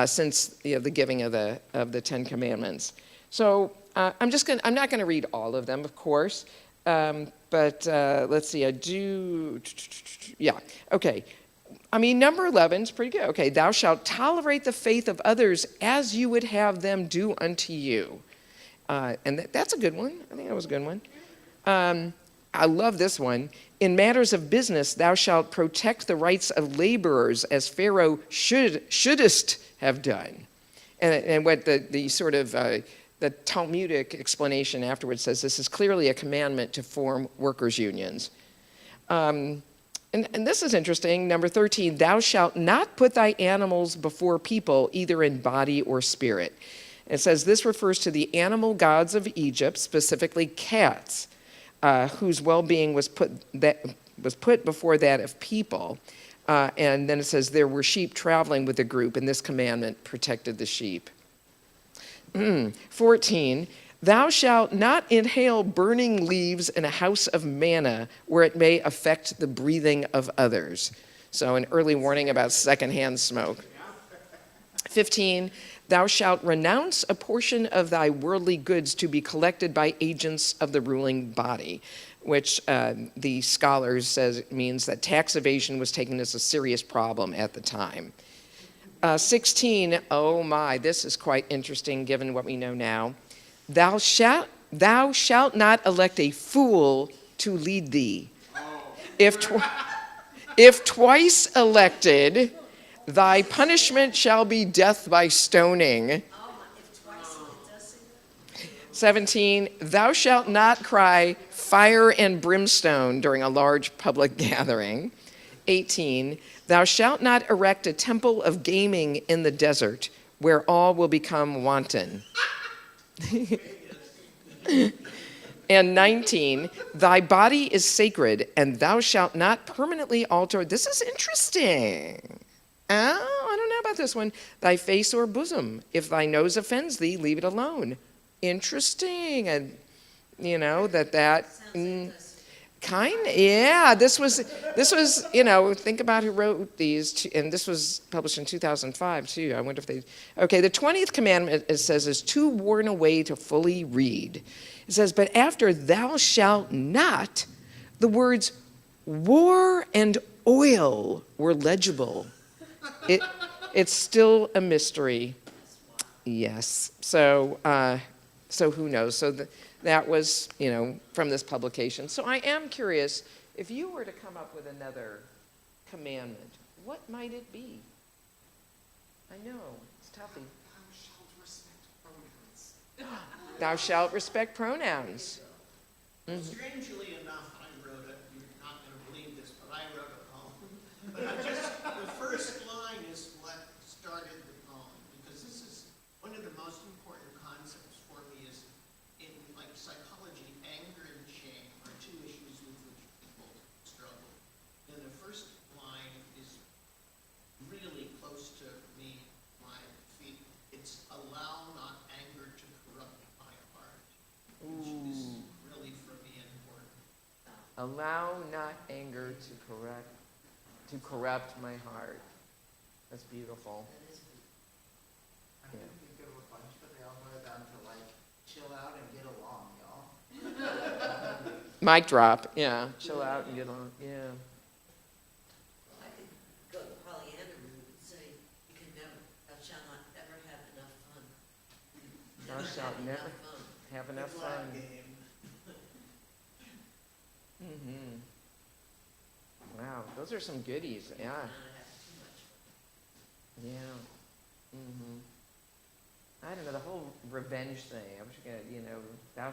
since the giving of the 10 Commandments. So I'm not going to read all of them, of course, but let's see. Okay. Number 11 is pretty good. Okay, thou shalt tolerate the faith of others as you would have them do unto you. And that's a good one. I think that was a good one. I love this one. In matters of business, thou shalt protect the rights of laborers as Pharaoh shouldest have done. And what the sort of the Talmudic explanation afterwards says, this is clearly a commandment to form workers' unions. And this is interesting. Number 13, thou shalt not put thy animals before people, either in body or spirit. It says this refers to the animal gods of Egypt, specifically cats, whose well-being was put before that of people. And then it says there were sheep traveling with the group, and this commandment protected the sheep. 14, thou shalt not inhale burning leaves in a house of manna where it may affect the breathing of others. So an early warning about secondhand smoke. 15, thou shalt renounce a portion of thy worldly goods to be collected by agents of the ruling body. which the scholars says means that tax evasion was taken as a serious problem at the time. 16, oh my, this is quite interesting given what we know now. Thou shalt not elect a fool to lead thee. If twice elected, thy punishment shall be death by stoning. 17, thou shalt not cry fire and brimstone during a large public gathering. 18, thou shalt not erect a temple of gaming in the desert where all will become wanton. And 19, thy body is sacred, and thou shalt not permanently alter. This is interesting. Oh, I don't know about this one. Thy face or bosom. If thy nose offends thee, leave it alone. Interesting. And, you know, yeah, this was, you know, think about who wrote these, and this was published in 2005, too. I wonder if they, okay, the 20th commandment, it says, is too worn away to fully read. It says, but after thou shalt not, the words war and oil were legible. It's still a mystery. Yes. So who knows? So that was, you know, from this publication. So I am curious, if you were to come up with another commandment, what might it be? I know, it's toughy. Thou shalt respect pronouns. Mm-hmm. Strangely enough, I wrote it. You're not going to believe this, but I wrote a poem. But the first line is what started the poem, because this is one of the most important concepts for me. Is in like psychology, anger and shame are two issues with which people struggle. And the first line is really close to me, my feet. It's allow not anger to corrupt my heart, which is really for me important. Allow not anger to corrupt my heart. That's beautiful. I think you give a bunch, but they all boil down to like chill out and get along, y'all. Mic drop. Yeah. Chill out and get along. Yeah. I could go the Pollyanna route and say, you can never, thou shalt not ever have enough fun. Thou shalt never have enough fun. Mm-hmm. Wow, those are some goodies. Yeah. Yeah. Mm-hmm. I don't know, the whole revenge thing. I wish I could, you know, thou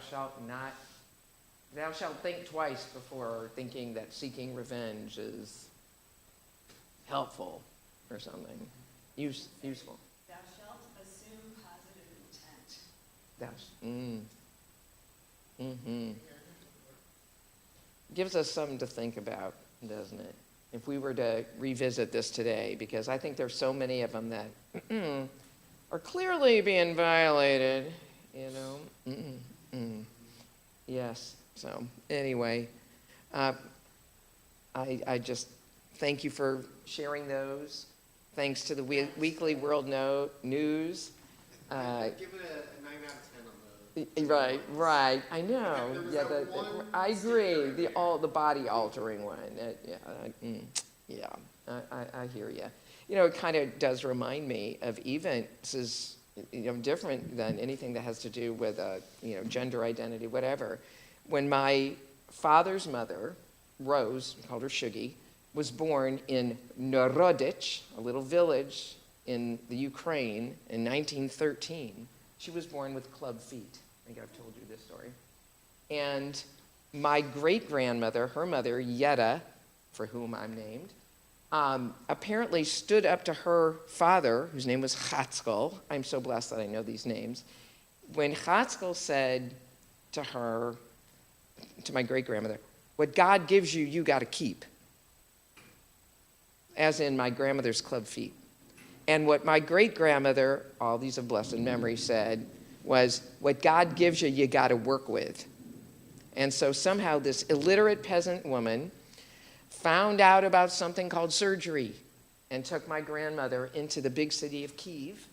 shalt think twice before thinking that seeking revenge is helpful or something. Useful. Thou shalt assume positive intent. Mm-hmm. Gives us something to think about, doesn't it? If we were to revisit this today, because I think there's so many of them that are clearly being violated, you know. Yes. So anyway, I just thank you for sharing those. Thanks to the Weekly World News. Give it a 9 out of 10 on those. Right. I know. Yeah, I agree. The body altering one. I hear you. You know, it kind of does remind me of events is, you know, different than anything that has to do with you know, gender identity, whatever. When my father's mother, Rose, we called her Shugi, was born in Narodich, a little village in the Ukraine, in 1913. She was born with club feet. I think I've told you this story. And my great-grandmother, her mother, Yetta, for whom I'm named, apparently stood up to her father, whose name was Chatzkel. I'm so blessed that I know these names. When Chatzkel said to her, to my great-grandmother, what God gives you, you got to keep. As in my grandmother's club feet. And what my great-grandmother, all these of blessed memory, said was, what God gives you, you got to work with. And so somehow this illiterate peasant woman found out about something called surgery and took my grandmother into the big city of Kiev.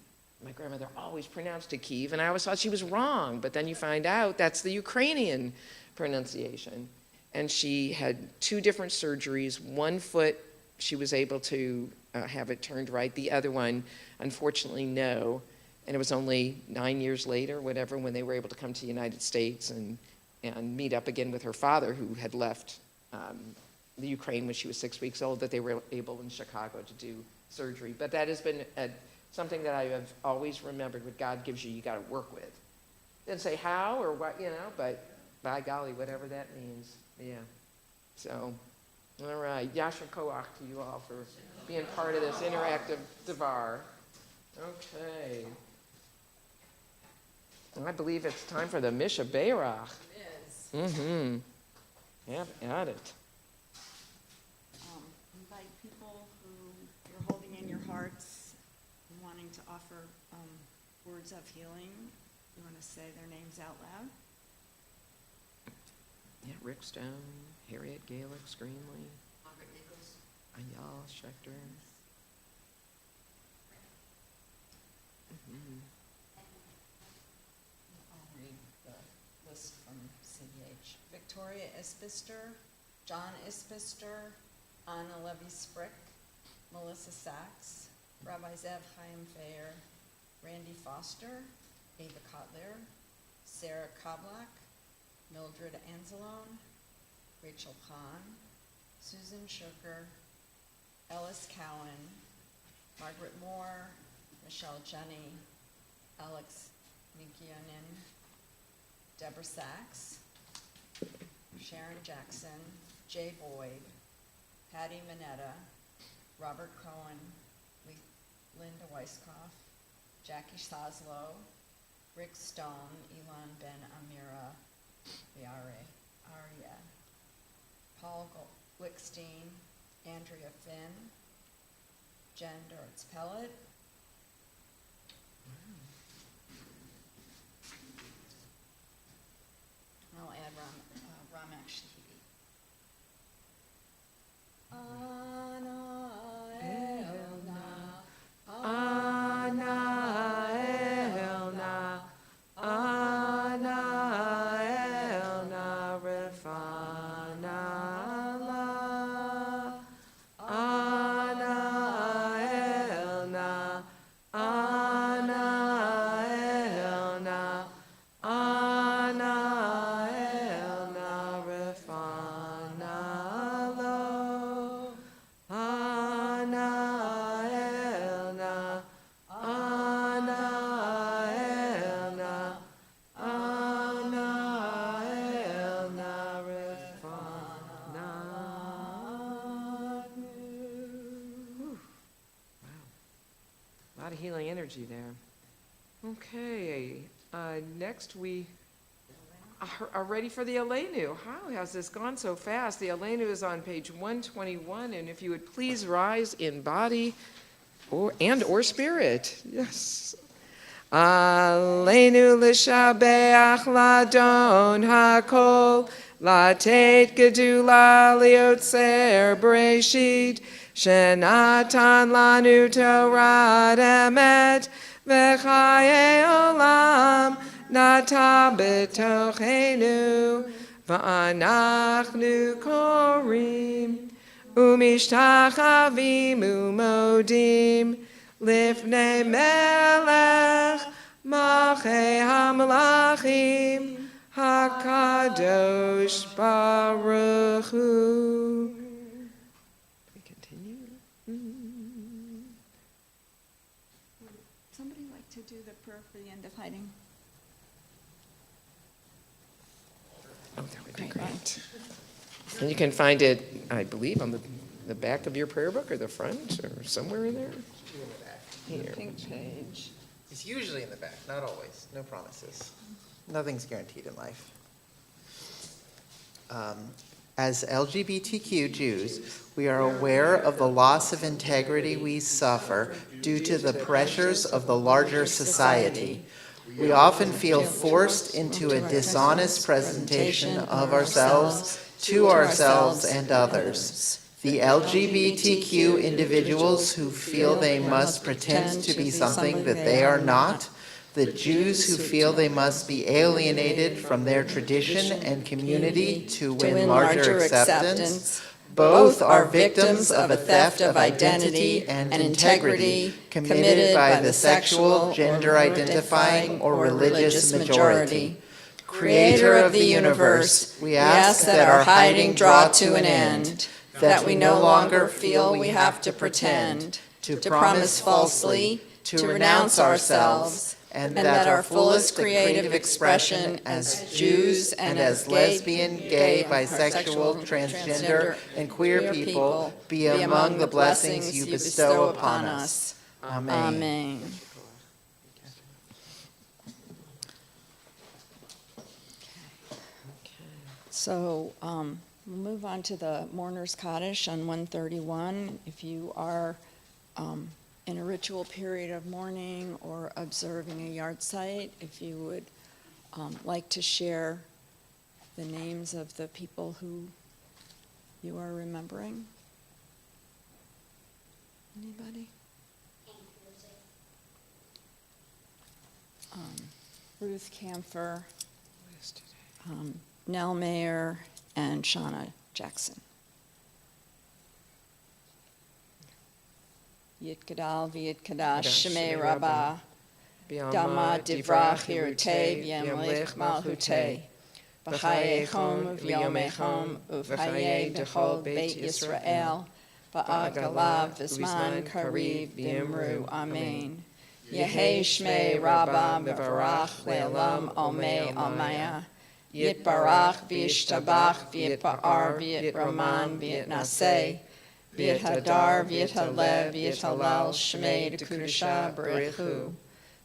My grandmother always pronounced it Kiev, and I always thought she was wrong, but then you find out that's the Ukrainian pronunciation. and she had 2 different surgeries. One foot, she was able to have it turned right. The other one, unfortunately, no. And it was only 9 years later, whatever, when they were able to come to the United States and meet up again with her father, who had left the Ukraine when she was 6 weeks old, that they were able in Chicago to do surgery. But that has been something that I have always remembered. What God gives you, you got to work with. Didn't say how or what, but by golly, whatever that means, yeah. So, all right, Yasher Koach to you all for being part of this interactive Devar. Okay. I believe it's time for the Misha Beirach. It is. Mm-hmm. Have at it. Invite people who you're holding in your hearts, wanting to offer words of healing. You want to say their names out loud? Yeah, Rick Stone, Harriet Gaelic, Screenley, Margaret Nichols. Ayala Schechter. Mm-hmm. I'll read the list from CDH. Victoria Isbister, John Isbister, Anna Levy-Sprick, Melissa Sachs, Rabbi Zev Chaim Fayer, Randy Foster, Ava Kotler, Sarah Koblak, Mildred Anzalone, Rachel Kahn, Susan Schuker, Ellis Cowan, Margaret Moore, Michelle Jenny, Alex Minkionin, Deborah Sachs, Sharon Jackson, Jay Boyd, Patty Minetta, Robert Cohen, Linda Weiskopf, Jackie Soslow, Rick Stone, Elon Ben Amira, Arya, Paul Glickstein, Andrea Finn, Jen Doritz Pellet. I'll add Ramak Shahidi. Ana Elna, Ana Elna, Ana Elna Refana La, Ana Elna, Ana Elna, Ana Elna Refana Lo, Ana Elna, Ana Elna, Ana Elna Refana. Whew. Wow. A lot of healing energy there. Okay. Next we are ready for the Aleinu. How has this gone so fast? The Aleinu is on page 121, and if you would please rise in body or spirit. Yes. Aleinu l'shabeach ladon hakol, latet gedula liotzer breshit, shenatan lanu torah emet, v'chaye olam, nata betochenu, v'anachnu korim, umishtachavim umodim, lifnei melech, machei hamelachim, hakadosh baruch hu. We continue. Would somebody like to do the prayer for the end of hiding? Oh, that would be great. And you can find it, I believe, on the back of your prayer book or the front or somewhere in there. In the back. Here. Pink page. It's usually in the back, not always, no promises. Nothing's guaranteed in life. As LGBTQ Jews, we are aware of the loss of integrity we suffer due to the pressures of the larger society. We often feel forced into a dishonest presentation of ourselves to ourselves and others. The LGBTQ individuals who feel they must pretend to be something that they are not, the Jews who feel they must be alienated from their tradition and community to win larger acceptance. Both are victims of a theft of identity and integrity committed by the sexual, gender-identifying, or religious majority. Creator of the universe, we ask that our hiding draw to an end, that we no longer feel we have to pretend, to promise falsely, to renounce ourselves, and that our fullest creative expression as Jews and as lesbian, gay, bisexual, transgender, and queer people be among the blessings you bestow upon us. Amen. Amen. So we'll move on to the Mourner's Kaddish on 131. If you are in a ritual period of mourning or observing a yard site, if you would like to share the names of the people who you are remembering. Anybody? Ruth Camphor, Nell Mayer, and Shauna Jackson. Yit Gadal v'yit Kadash Shemei Rabbah Dama Divrach Hirutei V'yamlech Malhutei V'chaye Chom V'yomei Chom Uv'chaye Dechol Beit Yisrael V'agalav V'zman Kariv V'imru Amen. Yehei Shmei Rabbah V'varach Le'olam Omei Almaya Yit Barach V'yishtabach V'yit Ba'ar V'yit Raman V'yit Naseh V'yit Hadar V'yit Halev V'yit Halal Shmei D'Kudusha B'richu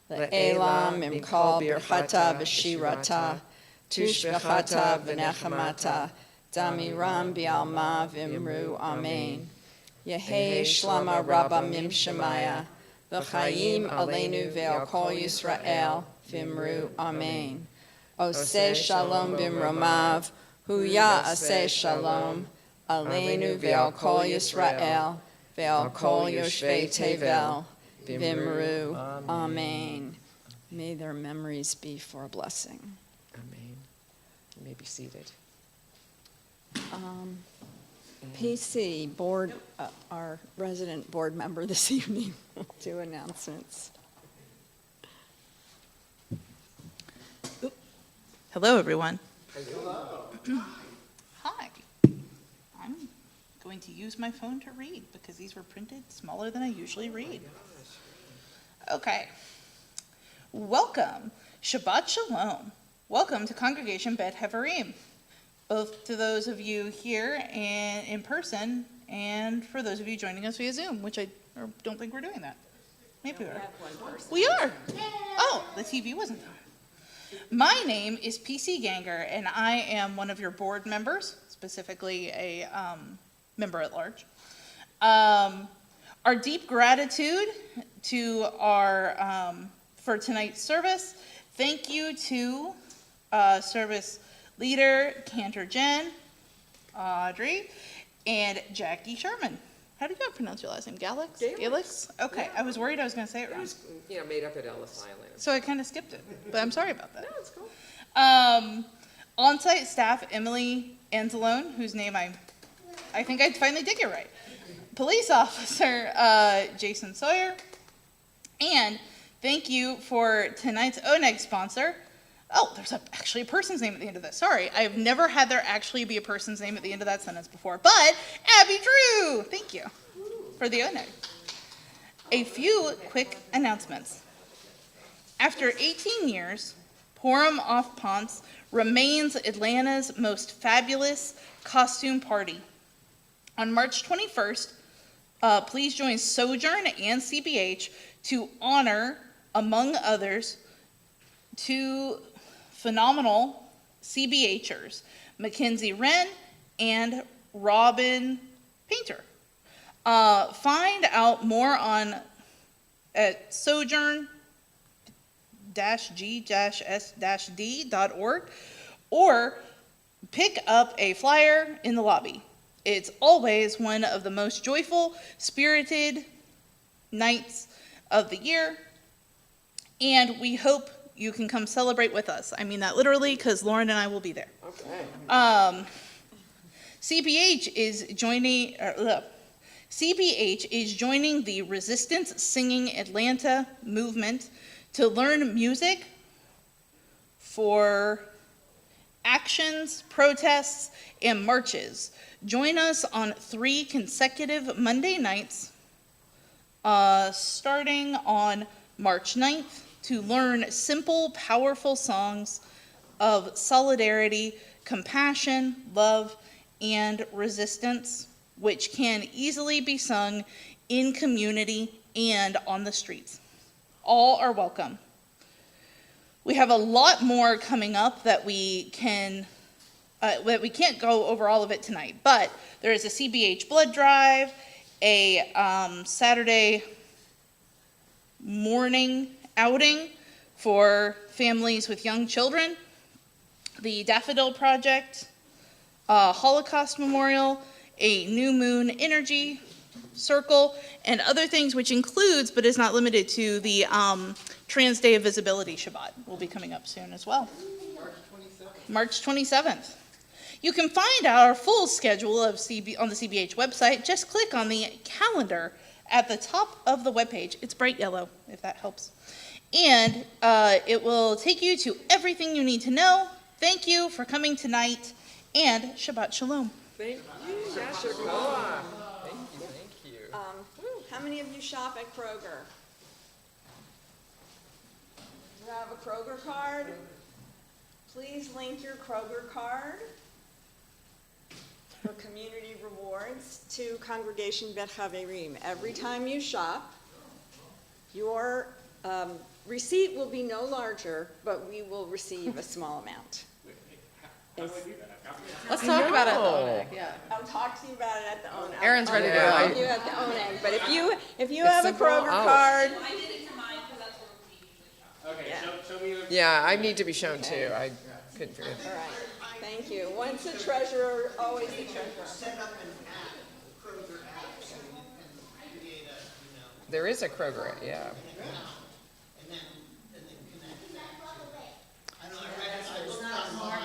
Le'elam Imkal Birchata V'shirata Tushbechata V'nechamata Damiram B'alma V'imru Amen. Yehei Shlama Rabba Mim Shemaya V'chaim Aleinu Ve'al Kol Yisrael V'imru Amen. Oseh Shalom B'mromav Huya Aseh Shalom Aleinu Ve'al Kol Yisrael Ve'al Kol Yoshvei Tevel V'imru Amen. May their memories be for a blessing. Amen. You may be seated. PC, board, our resident board member this evening will do announcements. Hello, everyone. Hi. I'm going to use my phone to read because these were printed smaller than I usually read. Okay. Welcome. Shabbat Shalom. Welcome to Congregation Bet Hevarim, both to those of you here and in person and for those of you joining us via Zoom, which I don't think we're doing that. Maybe we are. We are. Oh, the TV wasn't on. My name is PC Ganger, and I am one of your board members, specifically a member at large. Our deep gratitude to our for tonight's service. Thank you to service leader Cantor Jen, Audrey, and Jackie Sherman. How do you pronounce your last name? Galix? Galix? Okay, yeah. I was worried I was going to say it wrong. It was, made up at Ellis Island. So I kind of skipped it, but I'm sorry about that. No, it's cool. On-site staff Emily Anzalone, whose name I think I finally did get right. Police officer Jason Sawyer, and thank you for tonight's ONEG sponsor. Oh, there's actually a person's name at the end of this. Sorry, I've never had there actually be a person's name at the end of that sentence before, but Abby Drew, thank you for the ONEG. A few quick announcements. After 18 years, Purim Off Ponce remains Atlanta's most fabulous costume party. On March 21st, please join Sojourn and CBH to honor, among others, two phenomenal CBHers, Mackenzie Wren and Robin Painter. Find out more at sojourn-g-s-d.org or pick up a flyer in the lobby. It's always one of the most joyful, spirited nights of the year, And we hope you can come celebrate with us. I mean that literally, because Lauren and I will be there. Okay. CPH is joining the Resistance Singing Atlanta movement to learn music for actions, protests, and marches. Join us on 3 consecutive Monday nights, starting on March 9th, to learn simple, powerful songs of solidarity, compassion, love, and resistance, which can easily be sung in community and on the streets. All are welcome. We have a lot more coming up that we can't go over all of it tonight, but there is a CBH blood drive, a Saturday morning outing for families with young children, the Daffodil Project, Holocaust Memorial, a New Moon Energy Circle, and other things, which includes, but is not limited to, the Trans Day of Visibility Shabbat will be coming up soon as well. March 27th. You can find our full schedule of on the CBH website. Just click on the calendar at the top of the webpage. It's bright yellow, if that helps. And it will take you to everything you need to know. Thank you for coming tonight, and Shabbat Shalom. Thank you, Yasha Koa. Thank you. How many of you shop at Kroger? Do you have a Kroger card? Please link your Kroger card for community rewards to Congregation Bet Haverim. Every time you shop, your receipt will be no larger, but we will receive a small amount. Let's talk about it though. Yeah. I'll talk to you about it at the ONAG. Aaron's ready to go. I'll talk to you at the ONAG. But if you have a Kroger card. I did it to mine because that's where we usually shop. Okay, Yeah. show me the. Yeah, I need to be shown too. I couldn't figure it All right, thank you. Once the treasurer, always the treasurer. Set up an app, a Kroger app, so you can create a, There is a Kroger, yeah. and then connect that to. I know, I looked online.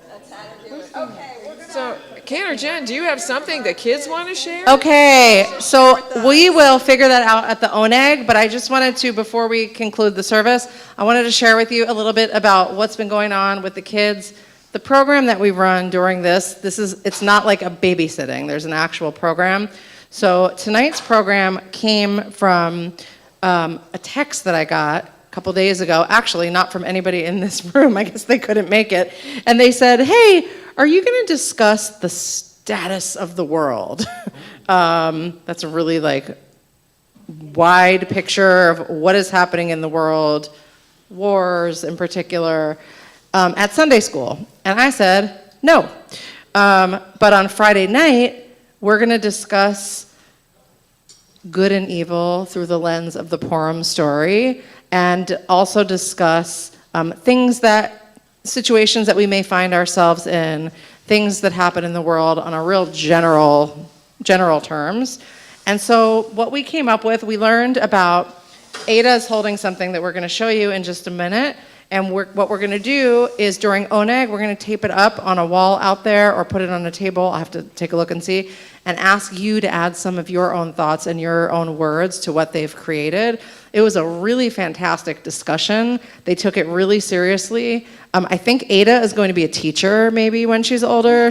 That's how to do it. Okay, we're gonna. So, Ken or Jen, do you have something that kids want to share? Okay, so we will figure that out at the ONAG, but I just wanted to, before we conclude the service, I wanted to share with you a little bit about what's been going on with the kids. The program that we run during it's not like a babysitting, there's an actual program. So tonight's program came from a text that I got a couple days ago, actually not from anybody in this room, I guess they couldn't make it, and they said, hey, are you going to discuss the status of the world? That's a really wide picture of what is happening in the world, wars in particular, at Sunday school. And I said, no. But on Friday night, we're going to discuss good and evil through the lens of the Purim story, and also discuss situations that we may find ourselves in, things that happen in the world on a real general terms. And so what we came up with, we learned about, Ada's holding something that we're going to show you in just a minute, and what we're going to do is during ONAG, we're going to tape it up on a wall out there or put it on a table, I'll have to take a look and see, and ask you to add some of your own thoughts and your own words to what they've created. It was a really fantastic discussion. They took it really seriously. I think Ada is going to be a teacher maybe when she's older.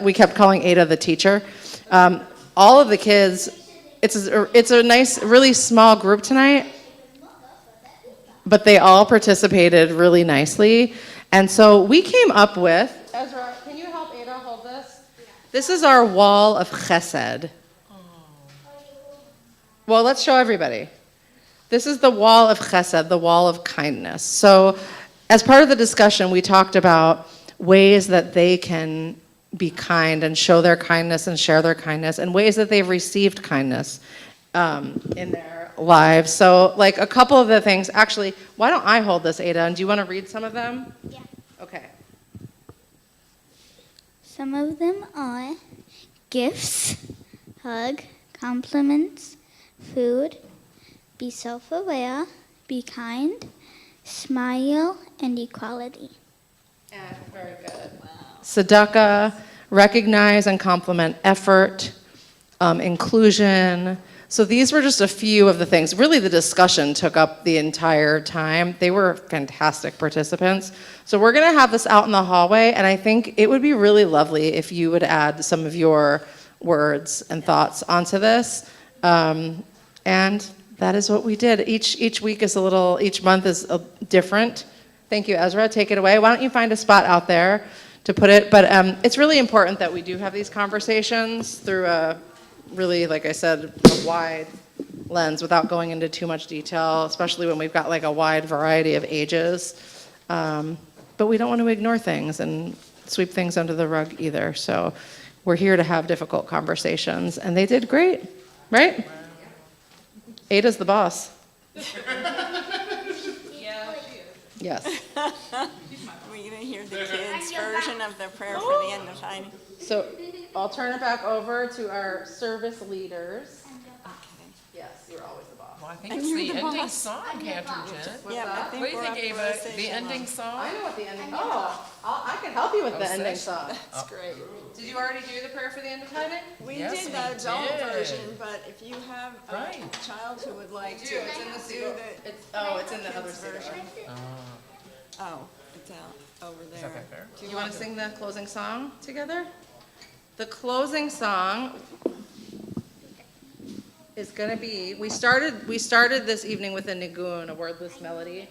We kept calling Ada the teacher. All of the kids, it's a nice, really small group tonight, but they all participated really nicely. And so we came up with, Ezra, can you help Ada hold this? This is our wall of chesed. Well, let's show everybody. This is the wall of chesed, the wall of kindness. So as part of the discussion, we talked about ways that they can be kind and show their kindness and share their kindness, and ways that they've received kindness in their lives. So a couple of the things, actually, why don't I hold this, Ada, and do you want to read some of them? Yeah. Okay. Some of them are gifts, hug, compliments, food, be self-aware, be kind, smile, and equality. Very good. Tzedakah, recognize and compliment effort, inclusion. So these were just a few of the things. Really, the discussion took up the entire time. They were fantastic participants. So we're going to have this out in the hallway, and I think it would be really lovely if you would add some of your words and thoughts onto this. And that is what we did. Each week is each month is different. Thank you, Ezra. Take it away. Why don't you find a spot out there to put it? But it's really important that we do have these conversations through a really, like I said, a wide lens without going into too much detail, especially when we've got like a wide variety of ages. But we don't want to ignore things and sweep things under the rug either. So we're here to have difficult conversations, and they did great, right? Ada's the boss. Yes. We're going to hear the kids' version of the prayer for the end of hiding. So I'll turn it back over to our service leaders. Yes, you're always the boss. Well, I think it's the ending song, Catherine Jen. Yeah, I think What do you we're think, up for a Ava? The ending song? I know what the ending. I can help you with the ending song. That's great. Did you already do the prayer for the end of tithing? We Yes, did we the adult did. version, but if you have a Right. child who would like to It's in the do the it's in the other version. version. Oh, it's out over Is there. that fair? Do you want to sing the closing song together? The closing song is going to be, we started this evening with a nigun, a wordless melody,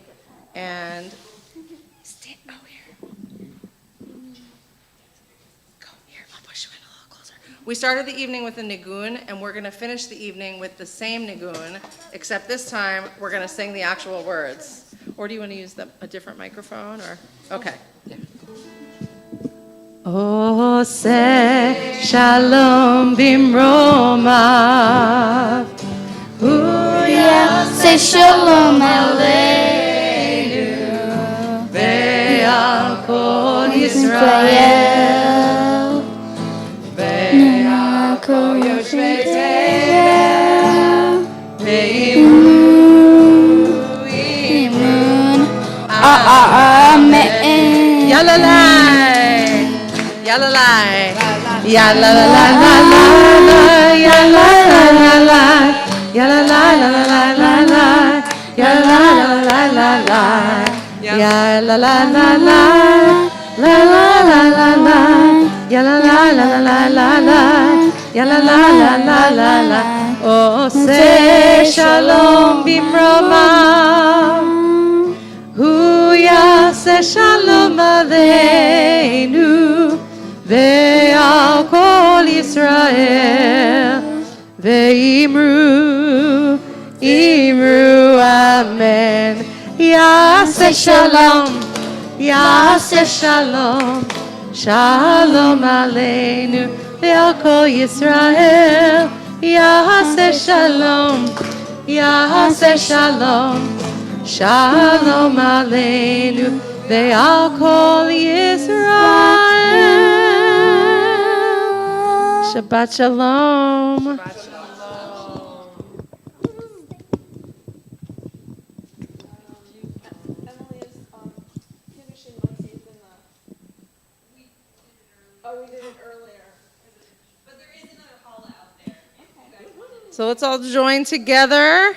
and go here, I'll push you in a little closer. We started the evening with a nigun, and we're going to finish the evening with the same nigun, except this time we're going to sing the actual words. Or do you want to use a different microphone? Or okay. Oh, say shalom bimroma. Say shalom aleinu. Ve'al kol Israel. Ve'al kol yoshvei Tevel. Amen. Yalalai, yalalai, yalalalala, yalalalala, yalalalala, yalalalala, yalalalala, lalalala, yalalalala, yalalalala. Oh, say shalom bimroma. Hu yaseh shalom aleinu ve'al kol Yisrael ve'imru amen. Yaseh shalom, shalom aleinu ve'al kol Yisrael. Yaseh shalom. Shalom aleinu ve'al kol Yisrael. Shabbat shalom. Emily is finishing Lexi's in the. Oh, we did it earlier. But there is another hall out there. So let's all join together.